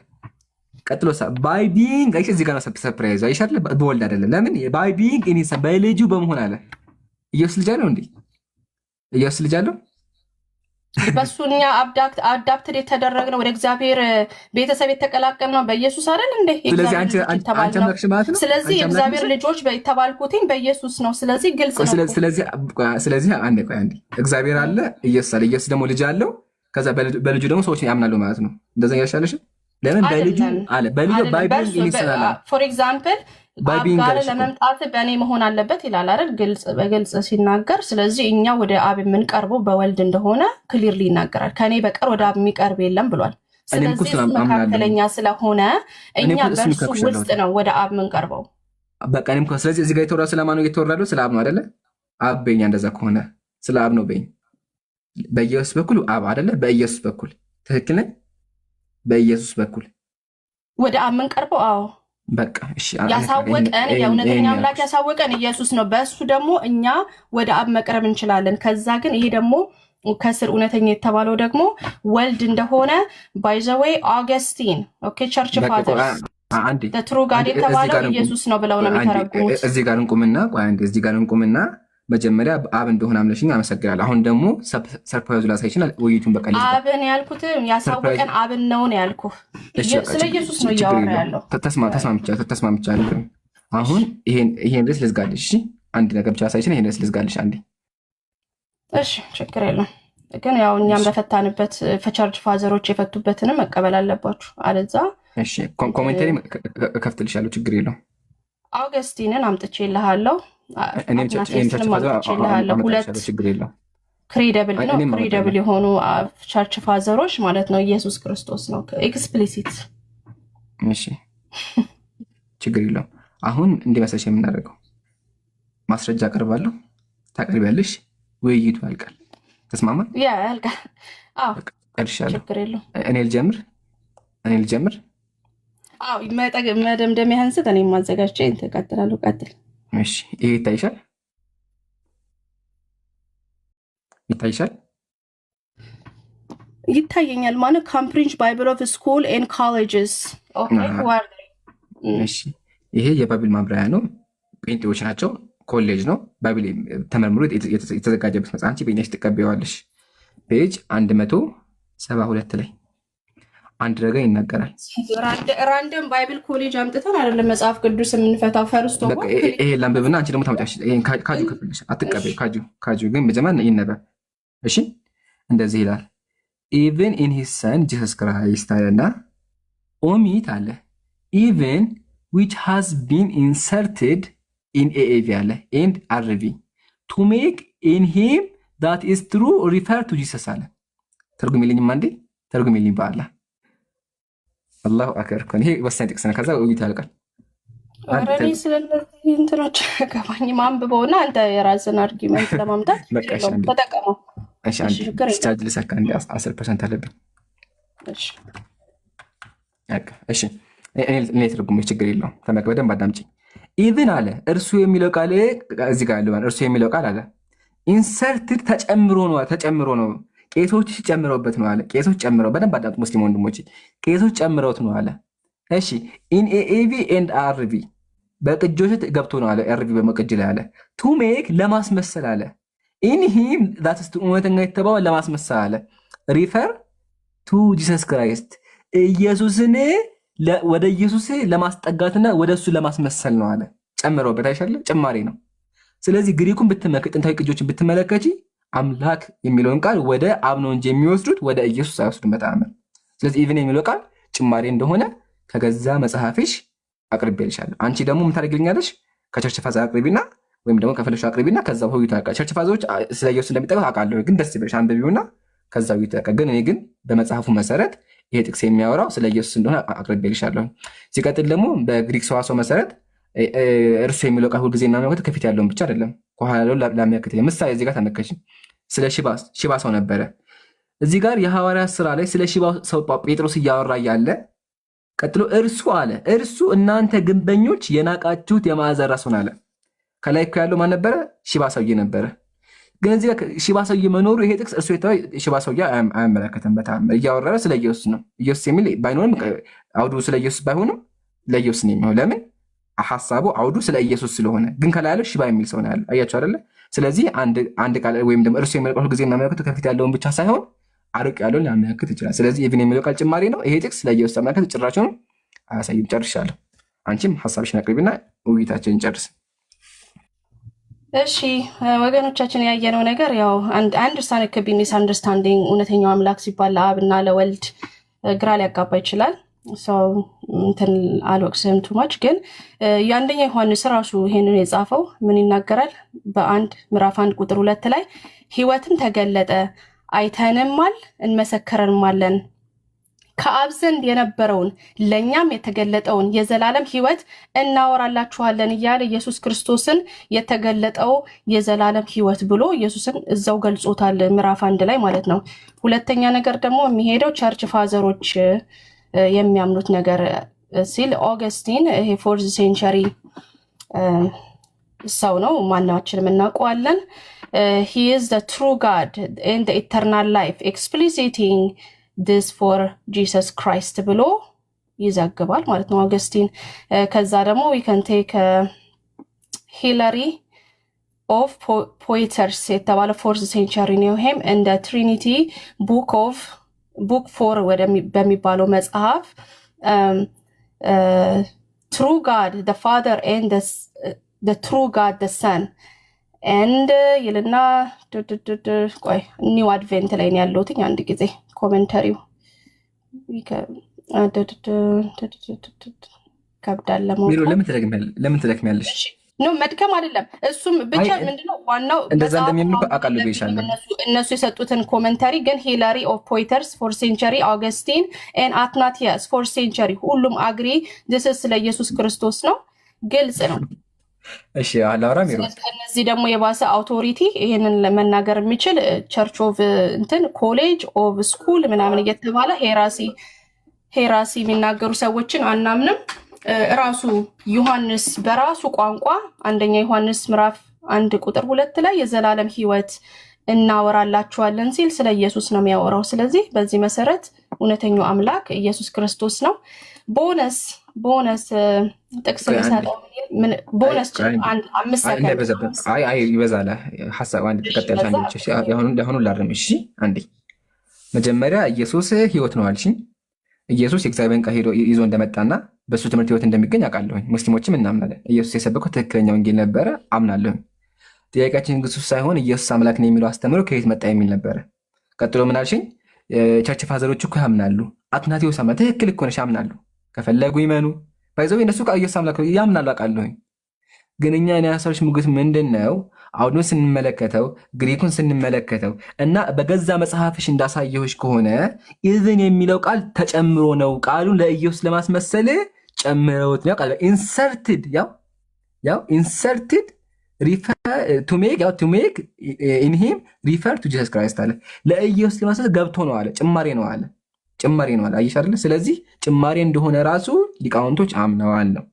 ቀጥሎ ባይ ቢንግ አይሽ እዚህ ጋር ሰርፕራይዝ አይሻል። በወልድ አይደለም። ለምን ባይ ቢንግ ኢን ሂዝ በልጁ በመሆን አለ። ኢየሱስ ልጅ አለው እንዴ? ኢየሱስ ልጅ አለው? በሱኛ አዳፕትድ የተደረግነው ወደ እግዚአብሔር ቤተሰብ የተቀላቀልነው በኢየሱስ አይደል እንዴ? ስለዚህ አንቺ መክሽ ማለት ነው። ስለዚህ የእግዚአብሔር ልጆች የተባልኩትኝ በኢየሱስ ነው። ስለዚህ ግልጽ ነው። ስለዚህ አንዴ እግዚአብሔር አለ፣ ኢየሱስ አለ። ኢየሱስ ደግሞ ልጅ አለው። ከዛ በልጁ ደግሞ ሰዎች ያምናሉ ማለት ነው። እንደዛ ያሻለሽ። ለምን በልጁ አለ ባይብል ይሰራል። ፎር ኤግዛምፕል አብ ጋር ለመምጣት በእኔ መሆን አለበት ይላል አይደል? በግልጽ ሲናገር። ስለዚህ እኛ ወደ አብ የምንቀርበው በወልድ እንደሆነ ክሊርሊ ይናገራል። ከኔ በቀር ወደ አብ የሚቀርብ የለም ብሏል። ስለዚህ እሱ መካከለኛ ስለሆነ እኛ በእሱ ውስጥ ነው ወደ አብ የምንቀርበው። በቃ እኔም ስለዚህ እዚህ ጋር የተወራ ስለማን ነው የተወራለው? ስለ አብ ነው አይደለ? አብ በኛ እንደዛ ከሆነ ስለ አብ ነው በኝ። በኢየሱስ በኩል አብ አይደለ? በኢየሱስ በኩል ትክክል ነኝ። በኢየሱስ በኩል ወደ አብ የምንቀርበው አዎ በቃ እሺ፣ ያሳወቀን የእውነተኛ አምላክ ያሳወቀን ኢየሱስ ነው። በእሱ ደግሞ እኛ ወደ አብ መቅረብ እንችላለን። ከዛ ግን ይሄ ደግሞ ከስር እውነተኛ የተባለው ደግሞ ወልድ እንደሆነ ባይ ዘ ዌይ አውገስቲን ቸርች ፋዘርስ ትሩ ጋድ የተባለው ኢየሱስ ነው ብለው ነው የሚተረጉሙት። እዚህ ጋር እንቁምና መጀመሪያ አብ እንደሆነ አምነሽኝ አመሰግናለሁ። አሁን ደግሞ ሰርፕራይዙ ላሳይ ይችላል። ውይይቱን በቃ አብን ያልኩት ያሳወቀን አብን ነው ያልኩህ። ስለ ኢየሱስ ነው እያወራ ያለው። ተስማምቻለሁ። አሁን ይሄን ድረስ ልዝጋልሽ። አንድ ነገር ብቻ ላሳይ ይችላል። ይሄን ድረስ ልዝጋልሽ አንዴ። እሺ ችግር የለም። ግን ያው እኛም በፈታንበት ቸርች ፋዘሮች የፈቱበትንም መቀበል አለባችሁ። አለዛ እሺ ኮሜንታሪ ከፍትልሻለሁ። ችግር የለውም። አውገስቲንን አምጥቼልሃለሁ። ክሬደብል የሆኑ ቸርች ፋዘሮች ማለት ነው። ኢየሱስ ክርስቶስ ነው ኤክስፕሊሲት። እሺ ችግር የለውም። አሁን እንዲመሰለሽ የምናደርገው ማስረጃ አቀርባለሁ፣ ታቀርቢያለሽ፣ ውይይቱ ያልቃል። ተስማማ? ያልቃል። አዎ ችግር የለውም። እኔ ልጀምር። አዎ መደምደሚያህን ስጥ፣ እኔ ማዘጋጀ ተቀጥላለሁ። ቀጥል። እሺ ይሄ ይታይሻል? ይታየኛል ማለት ካምብሪጅ ባይብል ኦፍ ስኩል ኤንድ ኮሌጅስ። እሺ ይሄ የባይብል ማብራሪያ ነው። ጴንጤዎች ናቸው። ኮሌጅ ነው። ባይብል ተመርምሮ የተዘጋጀበት መጽሐፍ። አንቺ ጴንጤ ትቀበይዋለሽ። ፔጅ 172 ላይ አንድ ነገር ይናገራል። ራንደም ባይብል ኮሌጅ አምጥተን አይደለም መጽሐፍ ቅዱስ የምንፈታው። ፈርስቶ ይሄ ላንብብና አንቺ ደግሞ ታመጫሽ። ይሄን ካጁ ከፍልሽ አትቀበይ። ካጁ ግን መጀመሪያ ይነበብ። እሺ እንደዚህ ይላል። ኢቭን ኢን ሂዝ ሰን ጂሰስ ክራይስት አለና ኦሚት አለ ኢቭን ዊች ሃዝ ቢን ኢንሰርትድ ኢን ኤኤቪ አለ ኤንድ አርቪ ቱ ሜክ ኢን ሂም ዳት ኢዝ ትሩ ሪፈር ቱ ጂሰስ አለ። ተርጉሚልኝማ እንዴ ተርጉሚልኝ በአላህ። አላሁ አክበር። ይሄ ወሳኝ ጥቅስ ነው። ከዛ ውይይት ያልቃል። ኦሬዲ ስለዚህ እንትኖች ገባኝ። ማንብበውና አንተ የራስን አርጊመንት ለማምጣት ተጠቀመው። እሺ ቻርጅ ልሰካ እንደ 10% አለብኝ። እሺ እኔ ትርጉም ችግር የለውም። ተመልከት፣ በደንብ አዳምጪኝ። ኢቭን አለ እርሱ የሚለው ቃል እዚህ ጋር ያለው እርሱ የሚለው ቃል አለ ኢንሰርትድ ተጨምሮ ነው። ቄሶች ጨምረውበት ነው አለ። ቄሶች ጨምረው፣ በደንብ አዳምጡ ሙስሊም ወንድሞች፣ ቄሶች ጨምረውት ነው አለ። እሺ ኢን ኤኤቪ ኤንድ አርቪ በቅጆች ገብቶ ነው አለ። አርቪ በመቅጅ ላይ አለ ቱ ሜክ ለማስመሰል አለ። ኢን ሂም ዛትስ እውነተኛ የተባው ለማስመሰል አለ። ሪፈር ቱ ጂሰስ ክራይስት ኢየሱስን ወደ ኢየሱስ ለማስጠጋትና ወደ እሱ ለማስመሰል ነው አለ። ጨምረውበት አይሻለ? ጭማሪ ነው። ስለዚህ ግሪኩን ብትመለከት፣ ጥንታዊ ቅጆችን ብትመለከቺ አምላክ የሚለውን ቃል ወደ አብ ነው እንጂ የሚወስዱት ወደ ኢየሱስ አይወስዱም በተአምር። ስለዚህ ኢቭን የሚለው ቃል ጭማሪ እንደሆነ ከገዛ መጽሐፍሽ አቅርቤልሻለሁ። አንቺ ደግሞ ምን ታደርጊልኛለሽ? ከቸርች ፋዘር አቅርቢና ወይም ደግሞ ከፈለሽ አቅርቢና ከዛ ሆይታ ቸርች ፋዘሮች ስለ ኢየሱስ እንደሚጠቅም አውቃለሁ፣ ግን ደስ ይበልሽ አንብቢውና ከዛ ሆይታ ግን እኔ ግን በመጽሐፉ መሰረት ይሄ ጥቅስ የሚያወራው ስለ ኢየሱስ እንደሆነ አቅርቤልሻለሁ። ሲቀጥል ደግሞ በግሪክ ሰዋስው መሰረት እርሱ የሚለው ቃል ሁልጊዜ የሚያመለክተው ከፊት ያለውን ብቻ አይደለም፣ ከኋላ ያለውን ላሚያክት። ምሳሌ እዚህ ጋር ተመልከች። ስለ ሽባ ሰው ነበረ። እዚህ ጋር የሐዋርያት ስራ ላይ ስለ ሽባ ሰው ጴጥሮስ እያወራ ያለ ቀጥሎ እርሱ አለ እርሱ እናንተ ግንበኞች የናቃችሁት የማዕዘን ራስ ሆነ አለ። ከላይ እኮ ያለው ማን ነበረ? ሽባ ሰውዬ ነበረ። ግን እዚህ ጋር ሽባ ሰውዬ መኖሩ ይሄ ጥቅስ እርሱ የተባለ ሽባ ሰውዬ አያመለከትም። በተአምር እያወራ ስለ ኢየሱስ ነው። ኢየሱስ የሚል ባይኖርም አውዱ ስለ ኢየሱስ ባይሆንም ለኢየሱስ ነው የሚሆን። ለምን? ሐሳቡ አውዱ ስለ ኢየሱስ ስለሆነ። ግን ከላይ ያለው ሽባ የሚል ሰው ነው ያለው። አያችሁ አይደለ? ስለዚህ አንድ ቃል ወይም ደግሞ እርሱ የሚለው ቃል ጊዜ የሚያመለክተው ከፊት ያለውን ብቻ ሳይሆን አርቅ ያለውን ሊያመለክት ይችላል። ስለዚህ ኢቭን የሚለው ቃል ጭማሪ ነው። ይሄ ጥቅስ ስለ ኢየሱስ ተመለከተ ጭራሹን አያሳይም። ጨርሻለሁ። አንቺም ሐሳብሽን አቅርቢና ውይይታችንን ጨርስ። እሺ ወገኖቻችን፣ ያየነው ነገር ያው አንደርስታንድ ክቢ ሚስ አንደርስታንዲንግ እውነተኛው አምላክ ሲባል ለአብና ለወልድ ግራ ሊያጋባ ይችላል። ሰው እንትን አልወቅስም ቱማች። ግን የአንደኛ ዮሐንስ ራሱ ይሄንን የጻፈው ምን ይናገራል? በአንድ ምዕራፍ 1 ቁጥር 2 ላይ ሕይወትም ተገለጠ አይተንማል እንመሰከረንማለን ከአብ ዘንድ የነበረውን ለእኛም የተገለጠውን የዘላለም ሕይወት እናወራላችኋለን እያለ ኢየሱስ ክርስቶስን የተገለጠው የዘላለም ሕይወት ብሎ ኢየሱስን እዛው ገልጾታል፣ ምዕራፍ 1 ላይ ማለት ነው። ሁለተኛ ነገር ደግሞ የሚሄደው ቸርች ፋዘሮች የሚያምኑት ነገር ሲል ኦገስቲን ይሄ 4th ሴንቸሪ ሰው ነው፣ ማናችንም እናውቀዋለን። he is the true God and the eternal life explicitting this for Jesus Christ ብሎ ይዘግባል ማለት ነው ኦገስቲን። ከዛ ደግሞ we can take Hilary of Poitiers የተባለ 4th ሴንቸሪ ነው። ይሄም in the Trinity book 4 በሚባለው መጽሐፍ true God the Father and the true God the Son and ይልና ቆይ ኒው አድቬንት ላይ ነው ያለሁት አንድ ጊዜ ኮሜንታሪው ከብዳለ ሚሮ ለምን ትደክሚያለሽ? ነው መድከም አይደለም። እሱም ብቻ ምንድነው ዋናው እንደዛ እንደሚምኑ አቃሉ ይሻላል እነሱ የሰጡትን ኮሜንታሪ ግን ሂላሪ ኦፍ ፖይተርስ 4th ሴንቸሪ አውገስቲን ኤንድ አትናቲያስ 4th ሴንቸሪ ሁሉም አግሪ this is ስለ ኢየሱስ ክርስቶስ ነው፣ ግልጽ ነው። እሺ አላውራ ሚሮ እነዚህ ደግሞ የባሰ አውቶሪቲ ይሄንን ለመናገር የሚችል ቸርች ኦፍ እንትን ኮሌጅ ኦፍ ስኩል ምናምን እየተባለ ሄራሲ የሚናገሩ ሰዎችን አናምንም። ራሱ ዮሐንስ በራሱ ቋንቋ አንደኛ ዮሐንስ ምዕራፍ 1 ቁጥር 2 ላይ የዘላለም ሕይወት እናወራላችኋለን ሲል ስለ ኢየሱስ ነው የሚያወራው። ስለዚህ በዚህ መሰረት እውነተኛው አምላክ ኢየሱስ ክርስቶስ ነው። ቦነስ ጥቅስ መሰለው ቦነስ አንድ 5 ሰከንድ አይ ይበዛል ሐሳብ አንድ ተከታታይ አንድ ብቻ አሁን ላርም። እሺ አንዴ መጀመሪያ ኢየሱስ ሕይወት ነው አልሽኝ። ኢየሱስ የእግዚአብሔርን ቃል ሄዶ ይዞ እንደመጣና በሱ ትምህርት ሕይወት እንደሚገኝ አውቃለሁኝ። ሙስሊሞችም እናምናለን። ኢየሱስ የሰበከው ትክክለኛ ወንጌል ነበረ አምናለሁኝ። ጥያቄያችን ግሱስ ሳይሆን ኢየሱስ አምላክ ነው የሚለው አስተምሮ ከየት መጣ የሚል ነበረ። ቀጥሎ ምን አልሽኝ? ቸርች ፋዘሮች እኮ ያምናሉ። አትናቴዎስ አምና ትክክል እኮ ነሽ ያምናሉ። ከፈለጉ ይመኑ ባይዘው እነሱ ቃል ኢየሱስ አምላክ ያምናሉ አውቃለሁኝ። ግን እኛ የናሳሮች ሙግት ምንድነው? አውዱን ስንመለከተው ግሪኩን ስንመለከተው እና በገዛ መጽሐፍሽ እንዳሳየሁሽ ከሆነ ኢቭን የሚለው ቃል ተጨምሮ ነው። ቃሉን ለኢየሱስ ለማስመሰል ጨምረውት ነው። ቃል ኢንሰርትድ ያው ኢንሰርትድ to make in him refer to Jesus Christ አለ። ለኢየሱስ ለማስመሰል ገብቶ ነው አለ። ጭማሬ ነው አለ። ጭማሪ ነው አለ። አየሽ አይደለ? ስለዚህ ጭማሪ እንደሆነ ራሱ ሊቃውንቶች አምነዋል ነው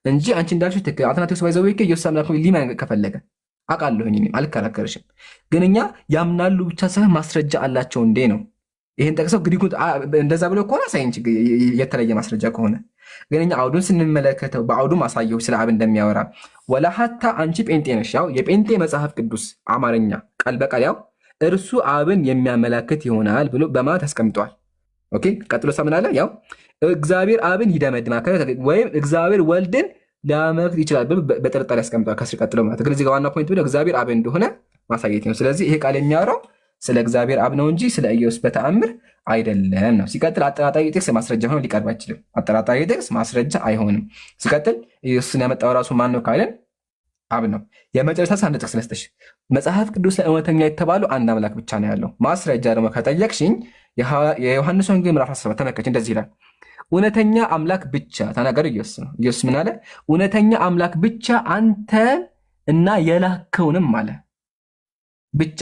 እንጂ አንቺ እንዳልሽው አትናቴዎስ ባይዘው ይከ ኢየሱስ አምላክ ነው ሊማ ከፈለገ አውቃለሁኝ፣ እኔም አልከራከርሽም። ግን እኛ ያምናሉ ብቻ ሳይሆን ማስረጃ አላቸው እንዴ ነው። ይሄን ጠቅሰው ግሪኩ እንደዛ ብለው ከሆነ ሳይንስ የተለየ ማስረጃ ከሆነ ግን እኛ አውዱን ስንመለከተው በአውዱ ማሳየው ስለ አብ እንደሚያወራ ወላ ሀታ አንቺ ጴንጤ ነሽ፣ ያው የጴንጤ መጽሐፍ ቅዱስ አማርኛ ቃል በቃል ያው እርሱ አብን የሚያመላክት ይሆናል ብሎ በማለት አስቀምጧል። ኦኬ ቀጥሎ ሰምናለ ያው እግዚአብሔር አብን ይደመድማል ወይም እግዚአብሔር ወልድን ሊያመልክ ይችላል ብሎ በጥርጣሬ ያስቀምጧል። ከስር ቀጥሎ ማለት ግን እዚህ ጋር ዋና ፖይንት ብሎ እግዚአብሔር አብ እንደሆነ ማሳየት ነው። ስለዚህ ይሄ ቃል የሚያወራው ስለ እግዚአብሔር አብ ነው እንጂ ስለ ኢየሱስ በተአምር አይደለም ነው። ሲቀጥል አጠራጣሪ ጥቅስ ማስረጃ ሆኖ ሊቀርብ አይችልም። አጠራጣሪ ጥቅስ ማስረጃ አይሆንም። ሲቀጥል ኢየሱስን ያመጣው ራሱ ማን ነው ካለን አብ ነው። የመጨረሻ አንድ ጥቅስ ልስጥሽ። መጽሐፍ ቅዱስ ላይ እውነተኛ የተባለው አንድ አምላክ ብቻ ነው ያለው። ማስረጃ ደግሞ ከጠየቅሽኝ የዮሐንስ ወንጌል ምዕራፍ 17 ተመልከች፣ እንደዚህ ይላል እውነተኛ አምላክ ብቻ ተናገረ ኢየሱስ ነው። ኢየሱስ ምን አለ? እውነተኛ አምላክ ብቻ አንተ እና የላከውንም አለ። ብቻ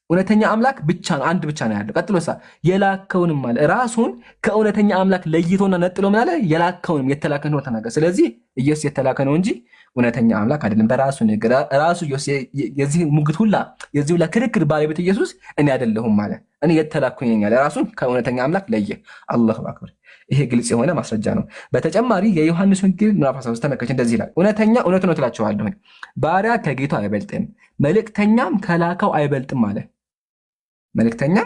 እውነተኛ አምላክ ብቻ ነው፣ አንድ ብቻ ነው ያለው። ቀጥሎሳ የላከውንም አለ። ራሱን ከእውነተኛ አምላክ ለይቶና ነጥሎ ምን አለ? የላከውንም የተላከ ነው ተናገረ። ስለዚህ ኢየሱስ የተላከ ነው እንጂ እውነተኛ አምላክ አይደለም። በራሱ ነገር ራሱ ኢየሱስ የዚህ ሙግት ሁላ የዚህ ሁላ ክርክር ባለቤት ኢየሱስ እኔ አይደለሁም ማለት እኔ የተላኩኝ ነኝ ያለ ራሱን ከእውነተኛ አምላክ ለየ። አላሁ አክበር። ይሄ ግልጽ የሆነ ማስረጃ ነው። በተጨማሪ የዮሐንስ ወንጌል ምዕራፍ 13 ተመልከች፣ እንደዚህ ይላል እውነተኛ እውነት ነው ትላቸዋለሁ፣ ባሪያ ከጌታው አይበልጥም፣ መልእክተኛም ከላከው አይበልጥም አለ። መልእክተኛ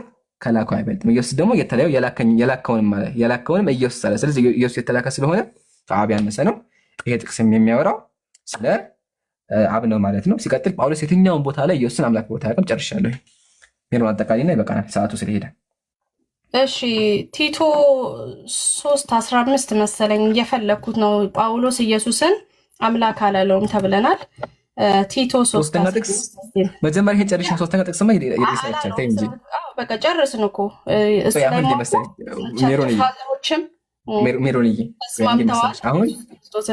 ከላከው አይበልጥም። ኢየሱስ ደግሞ የተለየው የላከውንም አለ፣ የላከውንም ኢየሱስ አለ። ስለዚህ ኢየሱስ የተላከ ስለሆነ ከአብ ያነሰ ነው። ይሄ ጥቅስም የሚያወራው ስለ አብ ነው ማለት ነው። ሲቀጥል ጳውሎስ የትኛውን ቦታ ላይ ኢየሱስን አምላክ ቦታ ያቀም ጨርሻለሁ። ይሄን አጠቃላይ ነው፣ ይበቃናል ሰዓቱ ስለሄደ። እሺ ቲቶ 3:15 መሰለኝ እየፈለኩት ነው። ጳውሎስ ኢየሱስን አምላክ አላለውም ተብለናል። ቲቶ 3:15 መጀመሪያ ይሄን ጨርሻ። ሶስተኛ ጥቅስማ ይሰለቻል። ተይ እንጂ በቃ ጨርስን እኮ እሱ ላይ ሜሮንዬ አሁን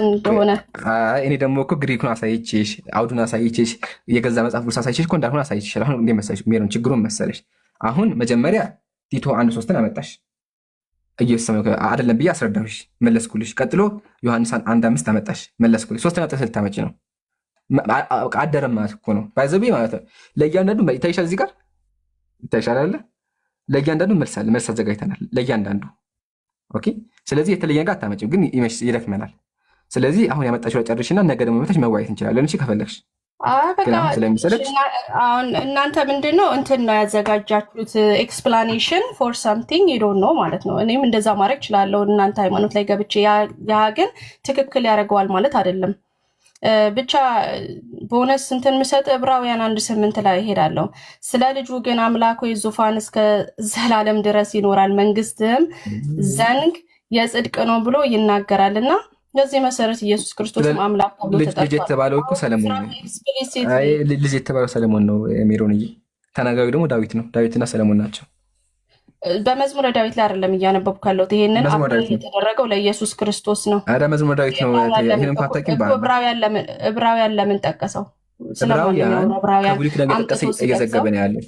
እንደሆነ እኔ ደግሞ እኮ ግሪኩን አሳይቼሽ አውዱን አሳይቼሽ የገዛ መጽሐፍ ቅዱስ አሳይቼሽ እኮ እንዳልሆነ አሳይቼሽ። አሁን እንደ መሰለሽ ሜሮን ችግሩን መሰለሽ አሁን መጀመሪያ ቲቶ 1:3 አመጣሽ ኢየሱስ አይደለም ብዬ አስረዳሁሽ፣ መለስኩልሽ። ቀጥሎ ዮሐንስ 1:5 አመጣሽ፣ መለስኩልሽ። ሶስተኛ ጥቅስ ልታመጪ ነው። አደረም ማለት እኮ ነው ባይዘብ ማለት ነው። ለእያንዳንዱ ይታይሻል፣ እዚህ ጋር ይታይሻል አይደለ? ለእያንዳንዱ መልስ አዘጋጅተናል ለእያንዳንዱ። ኦኬ። ስለዚህ የተለየ ነገር አታመጪም፣ ግን ይደክመናል። ስለዚህ አሁን ያመጣሽው ጨርሽና ነገ ደግሞ መተሽ መዋየት እንችላለን። እሺ ከፈለግሽ እናንተ ምንድን ነው እንትን ነው ያዘጋጃችሁት ኤክስፕላኔሽን ፎር ሳምቲንግ ዩ ዶንት ኖ ማለት ነው። እኔም እንደዛ ማድረግ እችላለሁ እናንተ ሃይማኖት ላይ ገብቼ፣ ያ ግን ትክክል ያደርገዋል ማለት አይደለም። ብቻ ቦነስ እንትን ምሰጥ ዕብራውያን 1:8 ላይ እሄዳለሁ። ስለ ልጁ ግን አምላክ ሆይ ዙፋን እስከ ዘላለም ድረስ ይኖራል፣ መንግስትህም ዘንግ የጽድቅ ነው ብሎ ይናገራልና በዚህ መሰረት ኢየሱስ ክርስቶስ አምላክ ተብሎ ተጠርቷል። ልጅ የተባለው እኮ ሰለሞን ነው። ልጅ የተባለው ሰለሞን ነው። ሜሮንዬ ተናጋሪው ደግሞ ዳዊት ነው። ዳዊትና ሰለሞን ናቸው። በመዝሙረ ዳዊት ላይ አይደለም እያነበብኩ ያለሁት። ይሄንን የተደረገው ለኢየሱስ ክርስቶስ ነው። አረ መዝሙረ ዳዊት ነው። ይሄንን ፓታኪን ዕብራውያን ለምን ጠቀሰው? ከብሉይ ኪዳን እየጠቀሰ እየዘገበ ነው ያለው።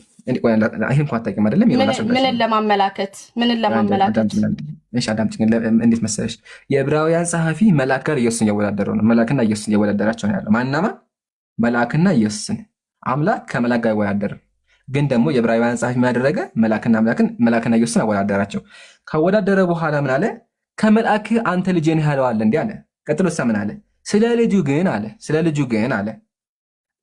ይሄን ፓታኪን አይደለም። ምንን ለማመላከት እሺ አዳምጪኝ። እንዴት መሰለሽ የዕብራውያን ጸሐፊ መልአክ ጋር ኢየሱስን እያወዳደረው ነው። መልአክና ኢየሱስን እያወዳደራቸው ነው ያለው። ማናማ መልአክና ኢየሱስን። አምላክ ከመልአክ ጋር አይወዳደርም። ግን ደግሞ የዕብራውያን ጸሐፊ የሚያደረገ መልአክና ኢየሱስን አወዳደራቸው። ካወዳደረ በኋላ ምን አለ? ከመልአክ አንተ ልጄ ነህ ያለዋል እንዲህ አለ። ቀጥሎ ምን አለ? ስለ ልጁ ግን አለ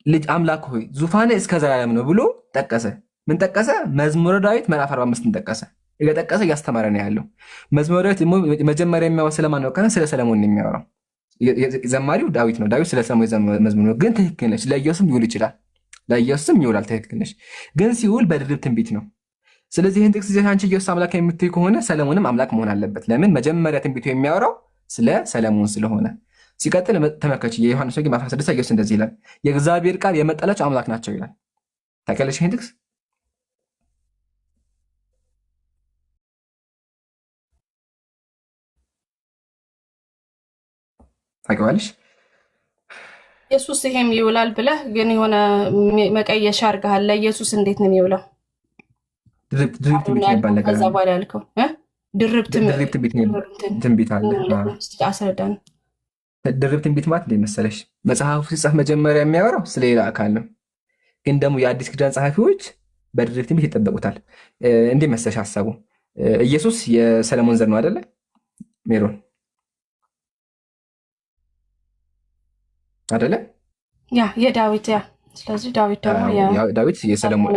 ልጅ አምላክ ሆይ ዙፋን እስከ ዘላለም ነው ብሎ ጠቀሰ። ምን ጠቀሰ? መዝሙረ ዳዊት ምዕራፍ 45 ጠቀሰ። እየጠቀሰ እያስተማረ ነው ያለው። መዝሙረ ዳዊት መጀመሪያ የሚያወራው ስለማን ነው? ስለ ሰለሞን ነው የሚያወራው። ዘማሪው ዳዊት ነው። ዳዊት ስለ ሰለሞን መዝሙር ነው። ግን ትክክል ነች። ለኢየሱስም ይውል ይችላል፣ ለኢየሱስም ይውላል። ትክክል ነች። ግን ሲውል በድርብ ትንቢት ነው። ስለዚህ ይህን ጥቅስ አንቺ ኢየሱስ አምላክ የምትይ ከሆነ ሰለሞንም አምላክ መሆን አለበት። ለምን? መጀመሪያ ትንቢቱ የሚያወራው ስለ ሰለሞን ስለሆነ። ሲቀጥል ተመልከች፣ የዮሐንስ ወንጌል ምዕራፍ 16 ኢየሱስ እንደዚህ ይላል፣ የእግዚአብሔር ቃል የመጠላቸው አምላክ ናቸው ይላል። ታውቂያለሽ ይህን ጥቅስ? ታውቂዋለሽ? ኢየሱስ ይሄም ይውላል ብለህ ግን የሆነ መቀየሻ አድርገሃል። ለኢየሱስ እንዴት ነው የሚውለው? ድርብ ትንቢት ይባል ነገር ከዛ በኋላ ያልከው ድርብ ትንቢት አለ። አስረዳን። ድርብ ትንቢት ማለት እንደ መሰለሽ መጽሐፉ ሲጻፍ መጀመሪያ የሚያወራው ስለ ሌላ አካል ነው። ግን ደግሞ የአዲስ ኪዳን ጸሐፊዎች በድርብ ትንቢት ይጠበቁታል። እንዴ መሰለሽ ሀሳቡ ኢየሱስ የሰለሞን ዘር ነው አይደለ? ሜሮን አይደለ? ያ የዳዊት ያ ስለዚህ ዳዊት ደግሞ ዳዊት ሰለሞን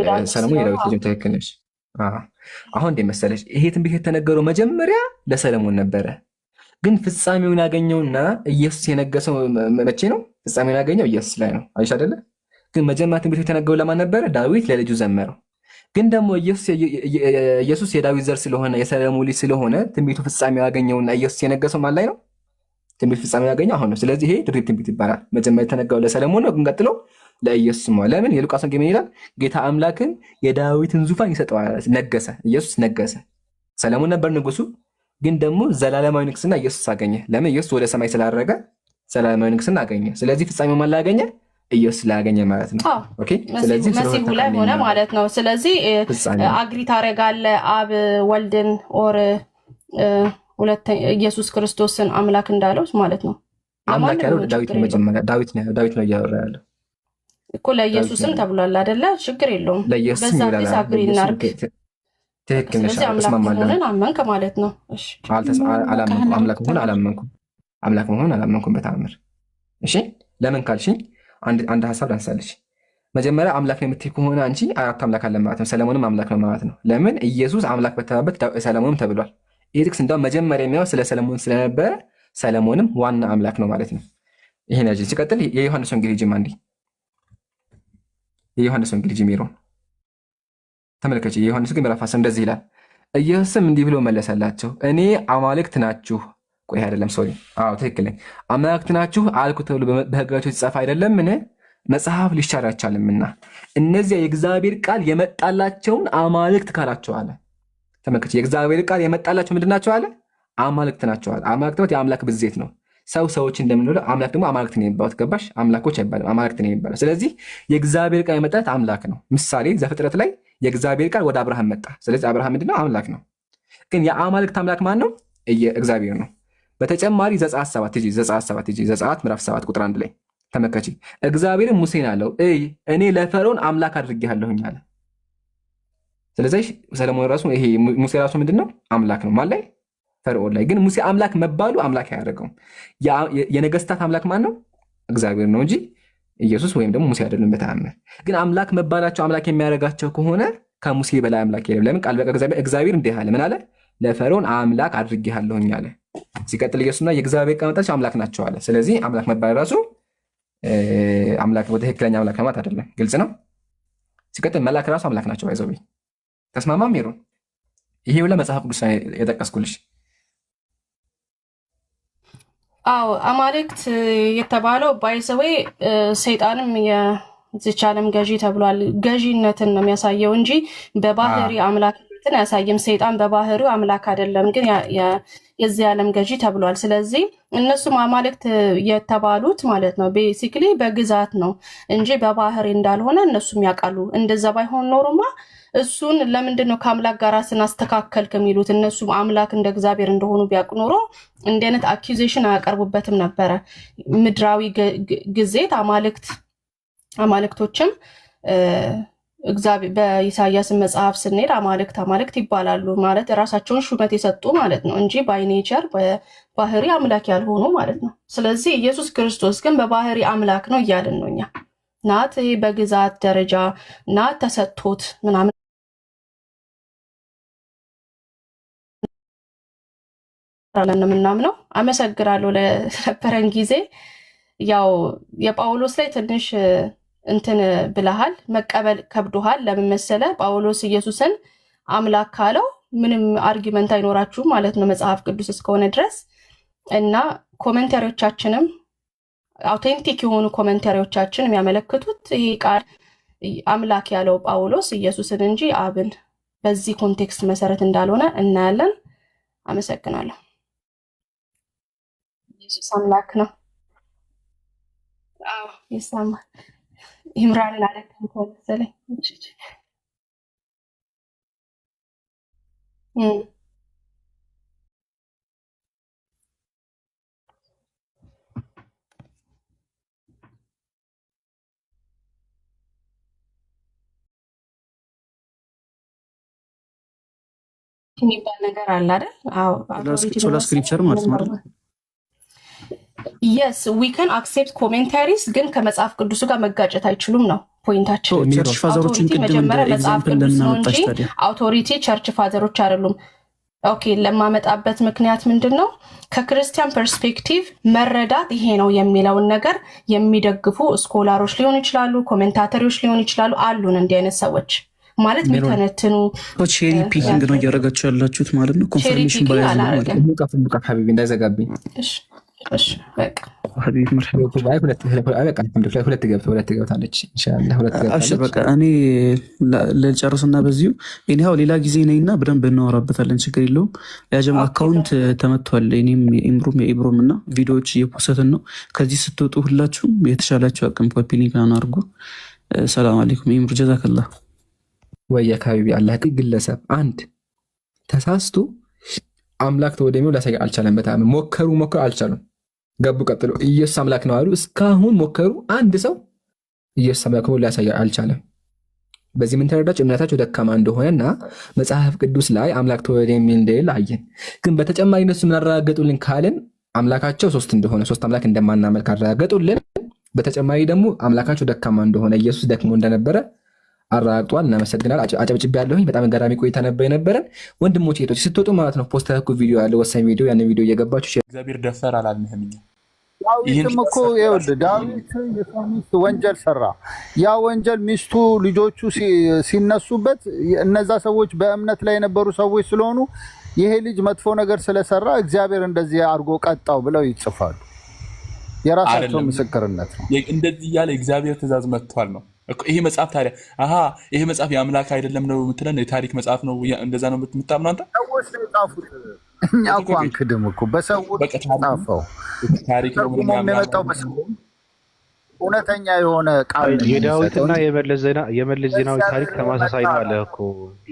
የዳዊት ልጅ ትክክል ነሽ። አሁን እንዴ መሰለሽ ይሄ ትንቢት የተነገረው መጀመሪያ ለሰለሞን ነበረ። ግን ፍጻሜውን ያገኘውና ኢየሱስ የነገሰው መቼ ነው? ፍጻሜውን ያገኘው ኢየሱስ ላይ ነው። አይሽ አይደለ? ግን መጀመሪያ ትንቢቱ የተነገረው ለማን ነበረ? ዳዊት ለልጁ ዘመረው። ግን ደግሞ ኢየሱስ የዳዊት ዘር ስለሆነ የሰለሞን ልጅ ስለሆነ ትንቢቱ ፍጻሜው ያገኘውና ኢየሱስ የነገሰው ማን ላይ ነው? ትንቢት ፍጻሜው ያገኘው አሁን ነው። ስለዚህ ይሄ ድርብ ትንቢት ይባላል። መጀመሪያ የተነገረው ለሰለሞን ነው፣ ግን ቀጥሎ ለኢየሱስ ነው። ለምን? የሉቃስ ወንጌል ምን ይላል? ጌታ አምላክን የዳዊትን ዙፋን ይሰጠዋል። ነገሰ፣ ኢየሱስ ነገሰ። ሰለሞን ነበር ንጉሱ፣ ግን ደግሞ ዘላለማዊ ንግስና ኢየሱስ አገኘ። ለምን? ኢየሱስ ወደ ሰማይ ስላረገ ዘላለማዊ ንግስና አገኘ። ስለዚህ ፍጻሜው ማን ላይ አገኘ? ኢየሱስ ላይ አገኘ ማለት ነው። ኦኬ። ስለዚህ መሲሁ ላይ ሆነ ማለት ነው። ስለዚህ አግሪ ታረጋለህ አብ ወልድን ኦር ኢየሱስ ክርስቶስን አምላክ እንዳለው ማለት ነው። አምላክ ያለው ዳዊት ነው። መጀመሪያ ዳዊት ነው እያወራ ያለው እኮ ለኢየሱስም ተብሏል አይደለ? ችግር የለውም። ለኢየሱስ ይላል። አግሪ እናርግ። ትክክል ነሽ። ተስማማለን። አመንክ ማለት ነው። እሺ። አላመንኩም። አምላክ መሆን አላመንኩም በተአምር። እሺ። ለምን ካልሽኝ አንድ ሀሳብ ላንሳልሽ። መጀመሪያ አምላክ ነው የምትይ ከሆነ አንቺ አራት አምላክ አለ ማለት ነው። ሰለሞንም አምላክ ነው ማለት ነው። ለምን? ኢየሱስ አምላክ በተባለበት ሰለሞንም ተብሏል። ይህ ጥቅስ እንደውም መጀመሪያ የሚያው ስለ ሰለሞን ስለነበረ ሰለሞንም ዋና አምላክ ነው ማለት ነው። ይሄን ያጅ። ሲቀጥል የዮሐንስ ወንጌል ሂጂም አንዴ የዮሐንስ ወንጌል ሂጂ ሜሮን ተመልከች። የዮሐንስ ወንጌል ምዕራፍ 10 እንደዚህ ይላል። ኢየሱስም እንዲህ ብሎ መለሰላቸው፣ እኔ አማልክት ናችሁ። ቆይ አይደለም፣ ሶሪ። አዎ ትክክል ነኝ። አማልክት ናችሁ አልኩ ተብሎ በሕጋችሁ የተጻፈ አይደለምን? መጽሐፍ ሊሻር አይቻልምና እነዚያ የእግዚአብሔር ቃል የመጣላቸውን አማልክት ካላቸው አለ። ተመልከች። የእግዚአብሔር ቃል የመጣላቸው ምንድን ናቸው አለ? አማልክት ናቸው አለ። አማልክት ማለት የአምላክ ብዜት ነው። ሰዎች እንደምንለው አምላክ ደግሞ አማልክት ነው የሚባሉት። ገባሽ? አምላኮች አይባልም፣ አማልክት ነው የሚባለው። ስለዚህ የእግዚአብሔር ቃል የመጣት አምላክ ነው። ምሳሌ ዘፍጥረት ላይ የእግዚአብሔር ቃል ወደ አብርሃም መጣ። ስለዚህ አብርሃም ምንድነው? አምላክ ነው። ግን የአማልክት አምላክ ማን ነው? እግዚአብሔር ነው። በተጨማሪ ዘጸአት 7 ዘጸአት ምዕራፍ 7 ቁጥር 1 ላይ ተመከቺ። እግዚአብሔርም ሙሴን አለው እኔ ለፈርዖን አምላክ አድርጌሃለሁኝ አለ። ስለዚህ ሰለሞን ራሱ ይሄ ሙሴ ራሱ ምንድነው? አምላክ ነው። ማን ላይ? ፈርዖን ላይ። ግን ሙሴ አምላክ መባሉ አምላክ አያደርገውም። የነገስታት አምላክ ማን ነው? እግዚአብሔር ነው እንጂ ኢየሱስ ወይም ደግሞ ሙሴ አይደለም። በተአምር ግን አምላክ መባላቸው አምላክ የሚያደርጋቸው ከሆነ ከሙሴ በላይ አምላክ የለም። ለምን? ቃል በቃል እግዚአብሔር እንዲህ አለ። ምን አለ? ለፈርዖን አምላክ አድርጌሃለሁኝ አለ። ሲቀጥል ኢየሱስና የእግዚአብሔር ቃል መጣች አምላክ ናቸው አለ። ስለዚህ አምላክ መባል ራሱ አምላክ በትክክለኛ አምላክ ማለት አይደለም። ግልጽ ነው። ሲቀጥል መላክ ራሱ አምላክ ናቸው። አይዘው ተስማማም ሜሮን? ይሄ ሁላ መጽሐፍ ቅዱስ የጠቀስኩልሽ። አዎ አማልክት የተባለው ባይዘዌ ሰይጣንም የዚች ዓለም ገዢ ተብሏል። ገዢነትን ነው የሚያሳየው እንጂ በባህሪ አምላክነትን አያሳይም። ሰይጣን በባህሪው አምላክ አይደለም፣ ግን የዚህ ዓለም ገዢ ተብሏል። ስለዚህ እነሱም አማልክት የተባሉት ማለት ነው ቤሲክሊ በግዛት ነው እንጂ በባህሪ እንዳልሆነ እነሱም ያውቃሉ። እንደዛ ባይሆን ኖሮማ እሱን ለምንድን ነው ከአምላክ ጋር ስናስተካከል ከሚሉት እነሱም አምላክ እንደ እግዚአብሔር እንደሆኑ ቢያውቅ ኖሮ እንዲህ አይነት አኪዜሽን አያቀርቡበትም ነበረ። ምድራዊ ግዜት አማልክቶችም በኢሳያስን መጽሐፍ ስንሄድ አማልክት ይባላሉ ማለት ራሳቸውን ሹመት የሰጡ ማለት ነው እንጂ ባይ ኔቸር በባህሪ አምላክ ያልሆኑ ማለት ነው። ስለዚህ ኢየሱስ ክርስቶስ ግን በባህሪ አምላክ ነው እያልን ነው እኛ። ናት በግዛት ደረጃ ናት ተሰጥቶት ምናምን የምናምነው። አመሰግናለሁ ለነበረን ጊዜ። ያው የጳውሎስ ላይ ትንሽ እንትን ብለሃል፣ መቀበል ከብዶሃል። ለምን መሰለ? ጳውሎስ ኢየሱስን አምላክ ካለው ምንም አርጊመንት አይኖራችሁም ማለት ነው መጽሐፍ ቅዱስ እስከሆነ ድረስ እና ኮሜንታሪዎቻችንም አውቴንቲክ የሆኑ ኮሜንታሪዎቻችን የሚያመለክቱት ይሄ ቃል አምላክ ያለው ጳውሎስ ኢየሱስን እንጂ አብን በዚህ ኮንቴክስት መሰረት እንዳልሆነ እናያለን። አመሰግናለሁ። ኢየሱስ አምላክ ነው። አዎ ይሰማል። ኢምራንን አለከም መሰለኝ። የሚባል ነገር አለ አይደል? አዎ ሶላ ስክሪፕቸር ማለት ነው አይደል? yes we can accept commentaries ግን ከመጽሐፍ ቅዱስ ጋር መጋጨት አይችሉም ነው ፖይንታችን። ቸርች ፋዘሮችን ቅድም እንደ ኤግዛምፕል ለምን አመጣሽ ታዲያ? አውቶሪቲ ቸርች ፋዘሮች አይደሉም። ኦኬ ለማመጣበት ምክንያት ምንድነው? ከክርስቲያን ፐርስፔክቲቭ መረዳት ይሄ ነው የሚለውን ነገር የሚደግፉ ስኮላሮች ሊሆኑ ይችላሉ፣ ኮሜንታተሮች ሊሆኑ ይችላሉ። አሉን እንዲህ አይነት ሰዎች ማለት የሚተነትኑ። ቼሪ ፒኪንግ ነው እያደረጋችሁ ያላችሁት ማለት ነው። ኮንፈርሜሽን ባያዝ ነው ማለት ነው። ሙቀፍ ሀቢቢ እንዳይዘጋብኝ። እሺ በቃ ሀቢቢ ሁለት ገብታለች። ኢንሻአላህ ሁለት ገብታለች። በቃ እኔ ልጨርስና በዚሁ እኔው ሌላ ጊዜ ነኝና በደንብ እናወራበታለን። ችግር የለውም። ያጀማ አካውንት ተመቷል። እኔም የኢብሮም እና ቪዲዮዎች እየፖሰትን ነው። ከዚህ ስትወጡ ሁላችሁም የተሻላችሁ አቅም ኮፒ ሊንክ አድርጉ። ሰላም አለይኩም። ኢምሩ ጀዛከላህ። ወይ ሀቢቢ አላህ ግለሰብ አንድ ተሳስቶ አምላክ ተወደሚው ላሳይ አልቻለም። በጣም ሞከሩ አልቻሉም። ገቡ ቀጥሎ ኢየሱስ አምላክ ነው አሉ። እስካሁን ሞከሩ። አንድ ሰው ኢየሱስ አምላክ ነው ላሳይ አልቻለም። በዚህ ምን ተረዳችሁ? እምነታቸው ደካማ እንደሆነና መጽሐፍ ቅዱስ ላይ አምላክ ተወደሚል እንደሌለ አየን። ግን በተጨማሪ እነሱ ምን አረጋገጡልን ካልን አምላካቸው ሶስት እንደሆነ ሶስት አምላክ እንደማናመልክ አረጋገጡልን። በተጨማሪ ደግሞ አምላካቸው ደካማ እንደሆነ ኢየሱስ ደክሞ እንደነበረ አራግጧል። እናመሰግናል። አጨብጭቤ ያለሁኝ። በጣም ገራሚ ቆይታ ነበር የነበረን። ወንድሞቼ እህቶቼ ስትወጡ ማለት ነው ፖስት ያደረኩት ቪዲዮ ያለ ወሳኝ ቪዲዮ፣ ያንን ቪዲዮ እየገባችሁ እግዚአብሔር ደፈር አላልንህም። ዳዊትም እኮ ይኸውልህ ዳዊት የሰው ሚስት ወንጀል ሰራ። ያ ወንጀል ሚስቱ ልጆቹ ሲነሱበት እነዛ ሰዎች በእምነት ላይ የነበሩ ሰዎች ስለሆኑ ይሄ ልጅ መጥፎ ነገር ስለሰራ እግዚአብሔር እንደዚህ አድርጎ ቀጣው ብለው ይጽፋሉ። የራሳቸው ምስክርነት ነው። እንደዚህ እያለ እግዚአብሔር ትእዛዝ መጥቷል ነው ይሄ መጽሐፍ። ታዲያ ይሄ መጽሐፍ የአምላክ አይደለም ነው የምትለን? የታሪክ መጽሐፍ ነው እንደዛ ነው የምታምነው አንተ? ሰዎች ነው የጻፉት። እኛ እኮ አንክድም እኮ በሰዎች ጻፈው። ታሪክ ነው የመጣው በሰው እውነተኛ የሆነ ቃል። የዳዊትና የመለስ ዜናዊ ታሪክ ተመሳሳይ ነው አለ እኮ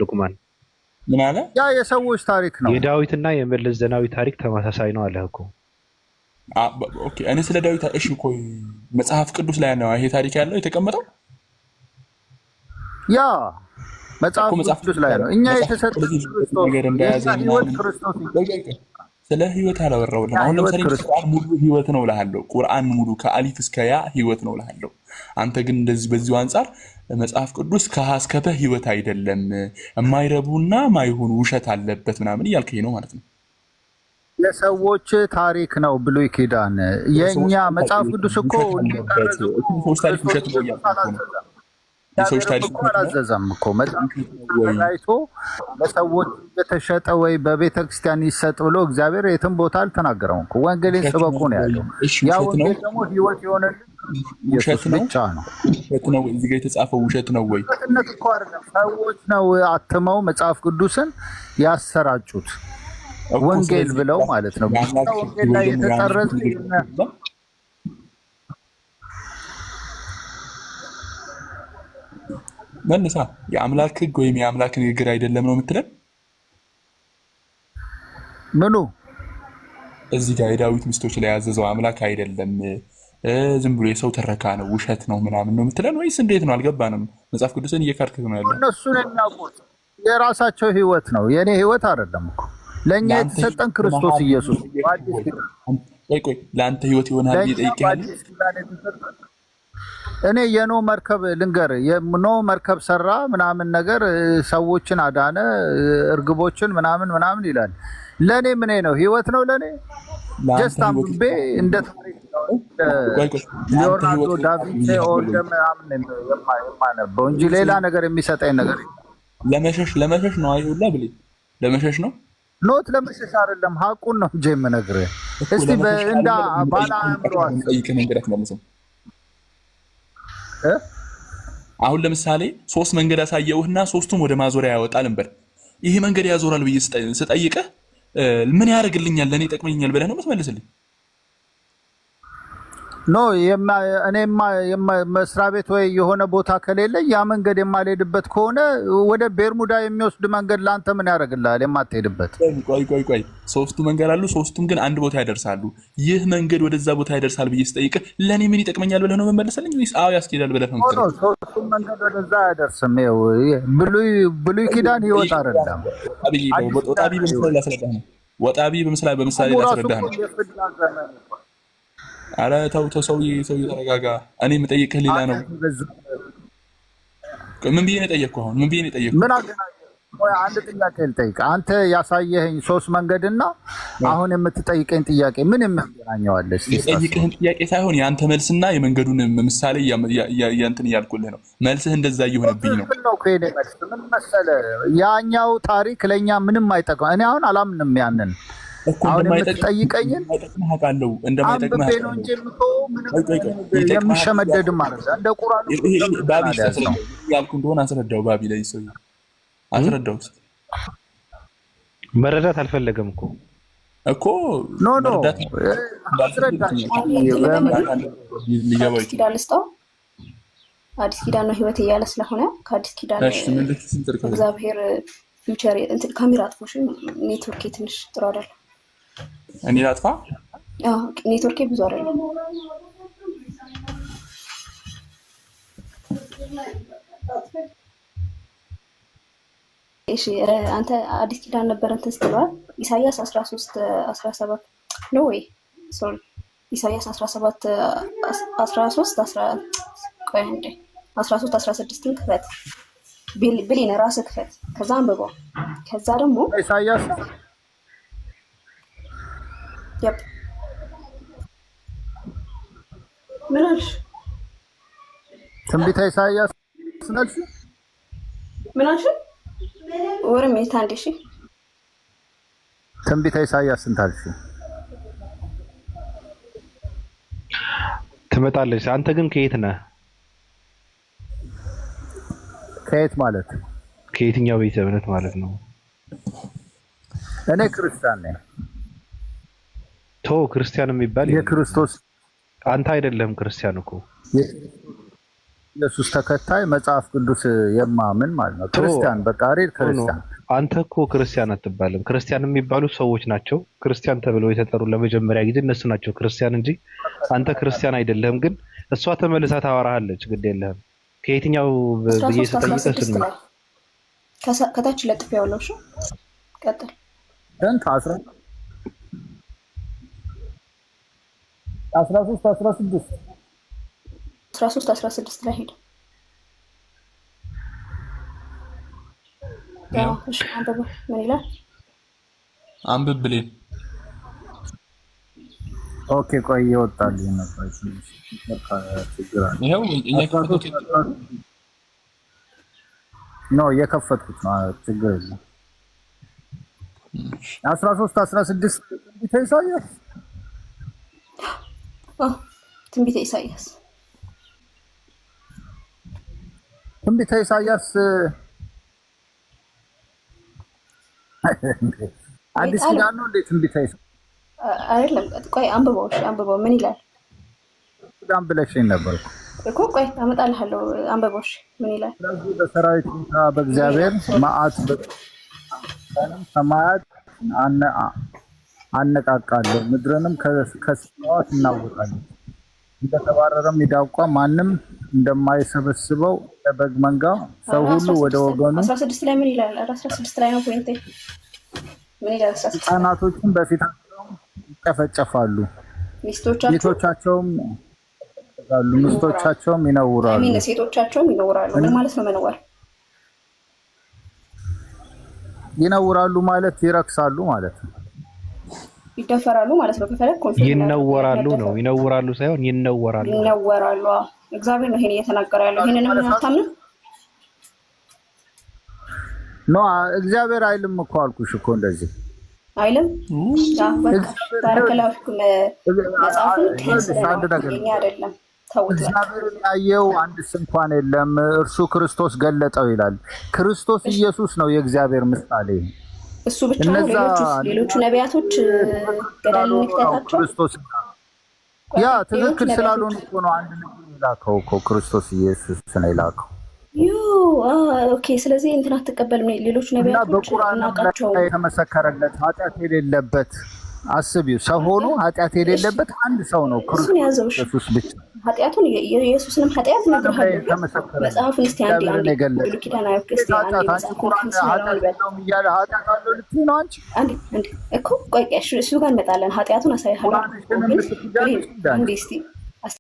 ሉቅማን። ምን አለ? ያ የሰዎች ታሪክ ነው። የዳዊትና የመለስ ዜናዊ ታሪክ ተመሳሳይ ነው አለ እኮ። ኦኬ እኔ ስለ ዳዊት እሺ እኮ መጽሐፍ ቅዱስ ላይ ነው ይሄ ታሪክ ያለው የተቀመጠው። ያ መጽሐፍ ቅዱስ ላይ ነው። እኛ የተሰጠው ስለ ህይወት አላወራሁልህም። አሁን ለምሳሌ ቁርአን ሙሉ ህይወት ነው እልሃለሁ። ቁርአን ሙሉ ከአሊፍ እስከ ያ ህይወት ነው እልሃለሁ። አንተ ግን እንደዚህ በዚሁ አንጻር መጽሐፍ ቅዱስ ከሀ እስከ ፐ ህይወት አይደለም፣ የማይረቡና ማይሆኑ ውሸት አለበት ምናምን እያልከኝ ነው ማለት ነው። የሰዎች ታሪክ ነው ብሉይ ኪዳን። የኛ መጽሐፍ ቅዱስ እኮ የሰዎች ታሪክ አላዘዘም እኮ መጽሐፍ አይቶ ለሰዎች የተሸጠ ወይ በቤተ ክርስቲያን ይሰጥ ብሎ እግዚአብሔር የትም ቦታ አልተናገረውም እኮ። ወንጌልን ስበኩ ነው ያለው። ያ ወንጌል ደግሞ ህይወት የሆነ ውሸት ነው ብቻ ነው። ውሸት ነው ወይ? እዚህ ጋር የተጻፈው ውሸት ነው ወይ? ውሸትነት እኮ አይደለም። ሰዎች ነው አትመው መጽሐፍ ቅዱስን ያሰራጩት ወንጌል ብለው ማለት ነው። ወንጌል ላይ የተጠረዘ መልሳ የአምላክ ህግ ወይም የአምላክ ንግግር አይደለም ነው የምትለን? ምኑ እዚህ ጋር የዳዊት ሚስቶች ላይ ያዘዘው አምላክ አይደለም፣ ዝም ብሎ የሰው ተረካ ነው፣ ውሸት ነው ምናምን ነው የምትለን ወይስ እንዴት ነው? አልገባንም። መጽሐፍ ቅዱስን እየካድክ ነው ያለው። እነሱን የሚያውቁት የራሳቸው ህይወት ነው፣ የኔ ህይወት አይደለም እኮ። ለእኛ የተሰጠን ክርስቶስ ኢየሱስ። ቆይ ለአንተ ህይወት ይሆናል ይጠይቃል። እኔ የኖ መርከብ ልንገር፣ የኖ መርከብ ሰራ ምናምን ነገር ሰዎችን አዳነ፣ እርግቦችን ምናምን ይላል። ለኔ ምን ነው ህይወት ነው ለኔ። ጀስት አንብቤ እንደ ታሪክ ሊዮናርዶ ዳቪንቺ ኦልደ ምናምን የማነበው እንጂ ሌላ ነገር የሚሰጠኝ ነገር ለመሸሽ ነው አይሁላ ብሌ ለመሸሽ ነው። ኖት ለመሸሽ አይደለም፣ ሀቁን ነው እንጂ የምነግርህ። እስቲ እንዳ ባላ አምሮአል ጠይቀህ መንገድ አትመልስም። አሁን ለምሳሌ ሶስት መንገድ አሳየውህና ሶስቱም ወደ ማዞሪያ ያወጣል እንበል። ይሄ መንገድ ያዞራል ብዬ ስጠይቅህ ምን ያደርግልኛል ለኔ ይጠቅመኛል ብለህ ነው የምትመልስልኝ? ኖ እኔማ መስሪያ ቤት ወይ የሆነ ቦታ ከሌለ ያ መንገድ የማልሄድበት ከሆነ ወደ ቤርሙዳ የሚወስድ መንገድ ለአንተ ምን ያደርግልሃል? የማትሄድበት ቆይ ሶስቱ መንገድ አሉ። ሶስቱም ግን አንድ ቦታ ያደርሳሉ። ይህ መንገድ ወደዛ ቦታ ያደርሳል ብዬ ስጠይቅህ ለእኔ ምን ይጠቅመኛል ብለህ ነው መመለሰልኝ ወይስ አዎ ያስኬዳል ብለህ ነው? ሶስቱም መንገድ ወደዛ አያደርስም። ብሉይ ኪዳን ህይወት አይደለም። ወጣቢ በምሳሌ ላስረዳህ ነው። አረ ተው ሰውዬ ተረጋጋ። እኔ የምጠይቅህ ሌላ ነው። ምን ብዬ ነው የጠየቅኩህ? አሁን ምን ብዬ ነው የጠየቅኩህ? ምን አገናኘህ? አንድ ጥያቄ ልጠይቅህ። አንተ ያሳየኸኝ 3 መንገድና አሁን የምትጠይቀኝ ጥያቄ ምን የሚያገናኘው አለ? የጠይቅህን ጥያቄ ሳይሆን የአንተ መልስና የመንገዱን ምሳሌ እንትን እያልኩልህ ነው። መልስህ እንደዛ እየሆነብኝ ነው። ምን መሰለህ፣ ያኛው ታሪክ ለእኛ ምንም አይጠቅም። እኔ አሁን አላምንም ያንን አሁን የምትጠይቀኝን አውቃለሁ እንደማይጠቅምህ ነው እንጂ የሚሸመደድ ማለት ነው። እንደ ቁርአን ባቢ ያልኩህ እንደሆነ አስረዳው። ባቢ ላይ ሰው አስረዳው። መረዳት አልፈለገም እኮ ኖ አዲስ ኪዳን ነው ህይወት እያለ ስለሆነ ከአዲስ ኪዳን እግዚአብሔር ፊውቸር ካሜራ አጥፎሽ ኔትወርክ ትንሽ ጥሩ አይደለም። እኔ ላጥፋ? አዎ ኔትወርክ ብዙ አይደለም። እሺ አንተ አዲስ ኪዳን ነበር እንትን ስትባል ኢሳይያስ 13:17 ነው ወይ? ሶሪ ኢሳይያስ 13:16 ክፈት ብሌን ራስህ ክፈት። ከዛ አንብበው። ከዛ ደግሞ ኢሳይያስ ምን አልሽ? ትንቢተ ኢሳይያስ ነሽ? ምን አልሽ? ወርም የታንዴ እሺ ትንቢተ ኢሳይያስ ስንት አልሽ? ትመጣለች። አንተ ግን ከየት ነህ? ከየት ማለት? ከየትኛው ቤተ እምነት ማለት ነው? እኔ ክርስቲያን ነኝ። ክርስቲያን የሚባል የክርስቶስ አንተ አይደለም ክርስቲያን እኮ ኢየሱስ ተከታይ መጽሐፍ ቅዱስ የማምን ማለት ነው። ክርስቲያን በቃ ሬድ ክርስቲያን። አንተ እኮ ክርስቲያን አትባልም። ክርስቲያን የሚባሉ ሰዎች ናቸው። ክርስቲያን ተብለው የተጠሩ ለመጀመሪያ ጊዜ እነሱ ናቸው ክርስቲያን እንጂ አንተ ክርስቲያን አይደለም። ግን እሷ ተመልሳ ታወራሃለች። ግድ የለህም። ከየትኛው ብዬ ስጠይቀህ ነው ከታች ለጥፍ ያለው እሺ ቀጥል። ደንታ 13:16 ላይ ሄደ። ያው እሺ አንብብ። ምን ይላል? አንብብ ብሌን። ኦኬ ቆይ ይወጣልኝ ነበር። ይሄው ነው የከፈትኩት ነው። ችግር የለም። 13:16 ትንቢተ ኢሳይያስ ትንቢተ ኢሳይያስ አዲስ ኪዳን ነው እንዴ? ትንቢተ ኢሳይያስ አይደለም። ቆይ አንብበው። እሺ አንብበው። ምን ይላል? ዳም ብለሽኝ ነበር እኮ። ቆይ አመጣልሃለሁ። አንብበው። እሺ ምን ይላል? ስለዚህ በሰራዊት ጌታ በእግዚአብሔር መዓት ሰማያት አነቃቃለሁ፣ ምድርንም ከስፍራዋ እናወጣለሁ። እንደተባረረም ሚዳቋ ማንም እንደማይሰበስበው በግ መንጋ ሰው ሁሉ ወደ ወገኑ። 16 ላይ ምን ይላል? 16 ላይ ነው ፖይንት። ምን ይላል? ሕፃናቶችን በፊታቸው ይጨፈጨፋሉ፣ ሚስቶቻቸውም ይነውራሉ። ሴቶቻቸውም ይነውራሉ። ምን ማለት ነው መነወር? ይነውራሉ ማለት ይረክሳሉ ማለት ነው። ይደፈራሉ ማለት ነው። ከፈለክ ይነወራሉ ነው። ይነውራሉ ሳይሆን ይነወራሉ። ይነወራሉ። እግዚአብሔር ነው ይሄን እየተናገረ ያለው። ይሄንንም አታምንም? ኖ እግዚአብሔር አይልም እኮ አልኩሽ እኮ እንደዚህ አይልም። ባረከላችሁ መጽሐፉን ከእኛ አይደለም ተውት። እግዚአብሔርን ያየው አንድስ እንኳን የለም፣ እርሱ ክርስቶስ ገለጠው ይላል። ክርስቶስ ኢየሱስ ነው የእግዚአብሔር ምሳሌ። እሱ ብቻ ነው። ሌሎቹ ነቢያቶች ገዳል እንክተታቸው። ያ ትክክል ስላልሆነ እኮ ነው አንድ ነገር የላከው እኮ ክርስቶስ ኢየሱስ ነው የላከው። ኦኬ። ስለዚህ እንትን አትቀበልም ሌሎች ነቢያቶች እናቃቸው የተመሰከረለት ኃጢአት የሌለበት አስቢው፣ ሰው ሆኖ ኃጢአት የሌለበት አንድ ሰው ነው ክርስቶስ ኢየሱስ ብቻ። ኃጢአቱን የኢየሱስንም ኃጢአት ነግሬሃለሁ። መጽሐፉን እስቲ አንዴ ብሉይ ኪዳን አያውቅስቲ አንዴ መጽሐፉን እኮ ቆይ እሱ ጋር እንመጣለን። ኃጢአቱን አሳይሃለሁ አንዴ እስቲ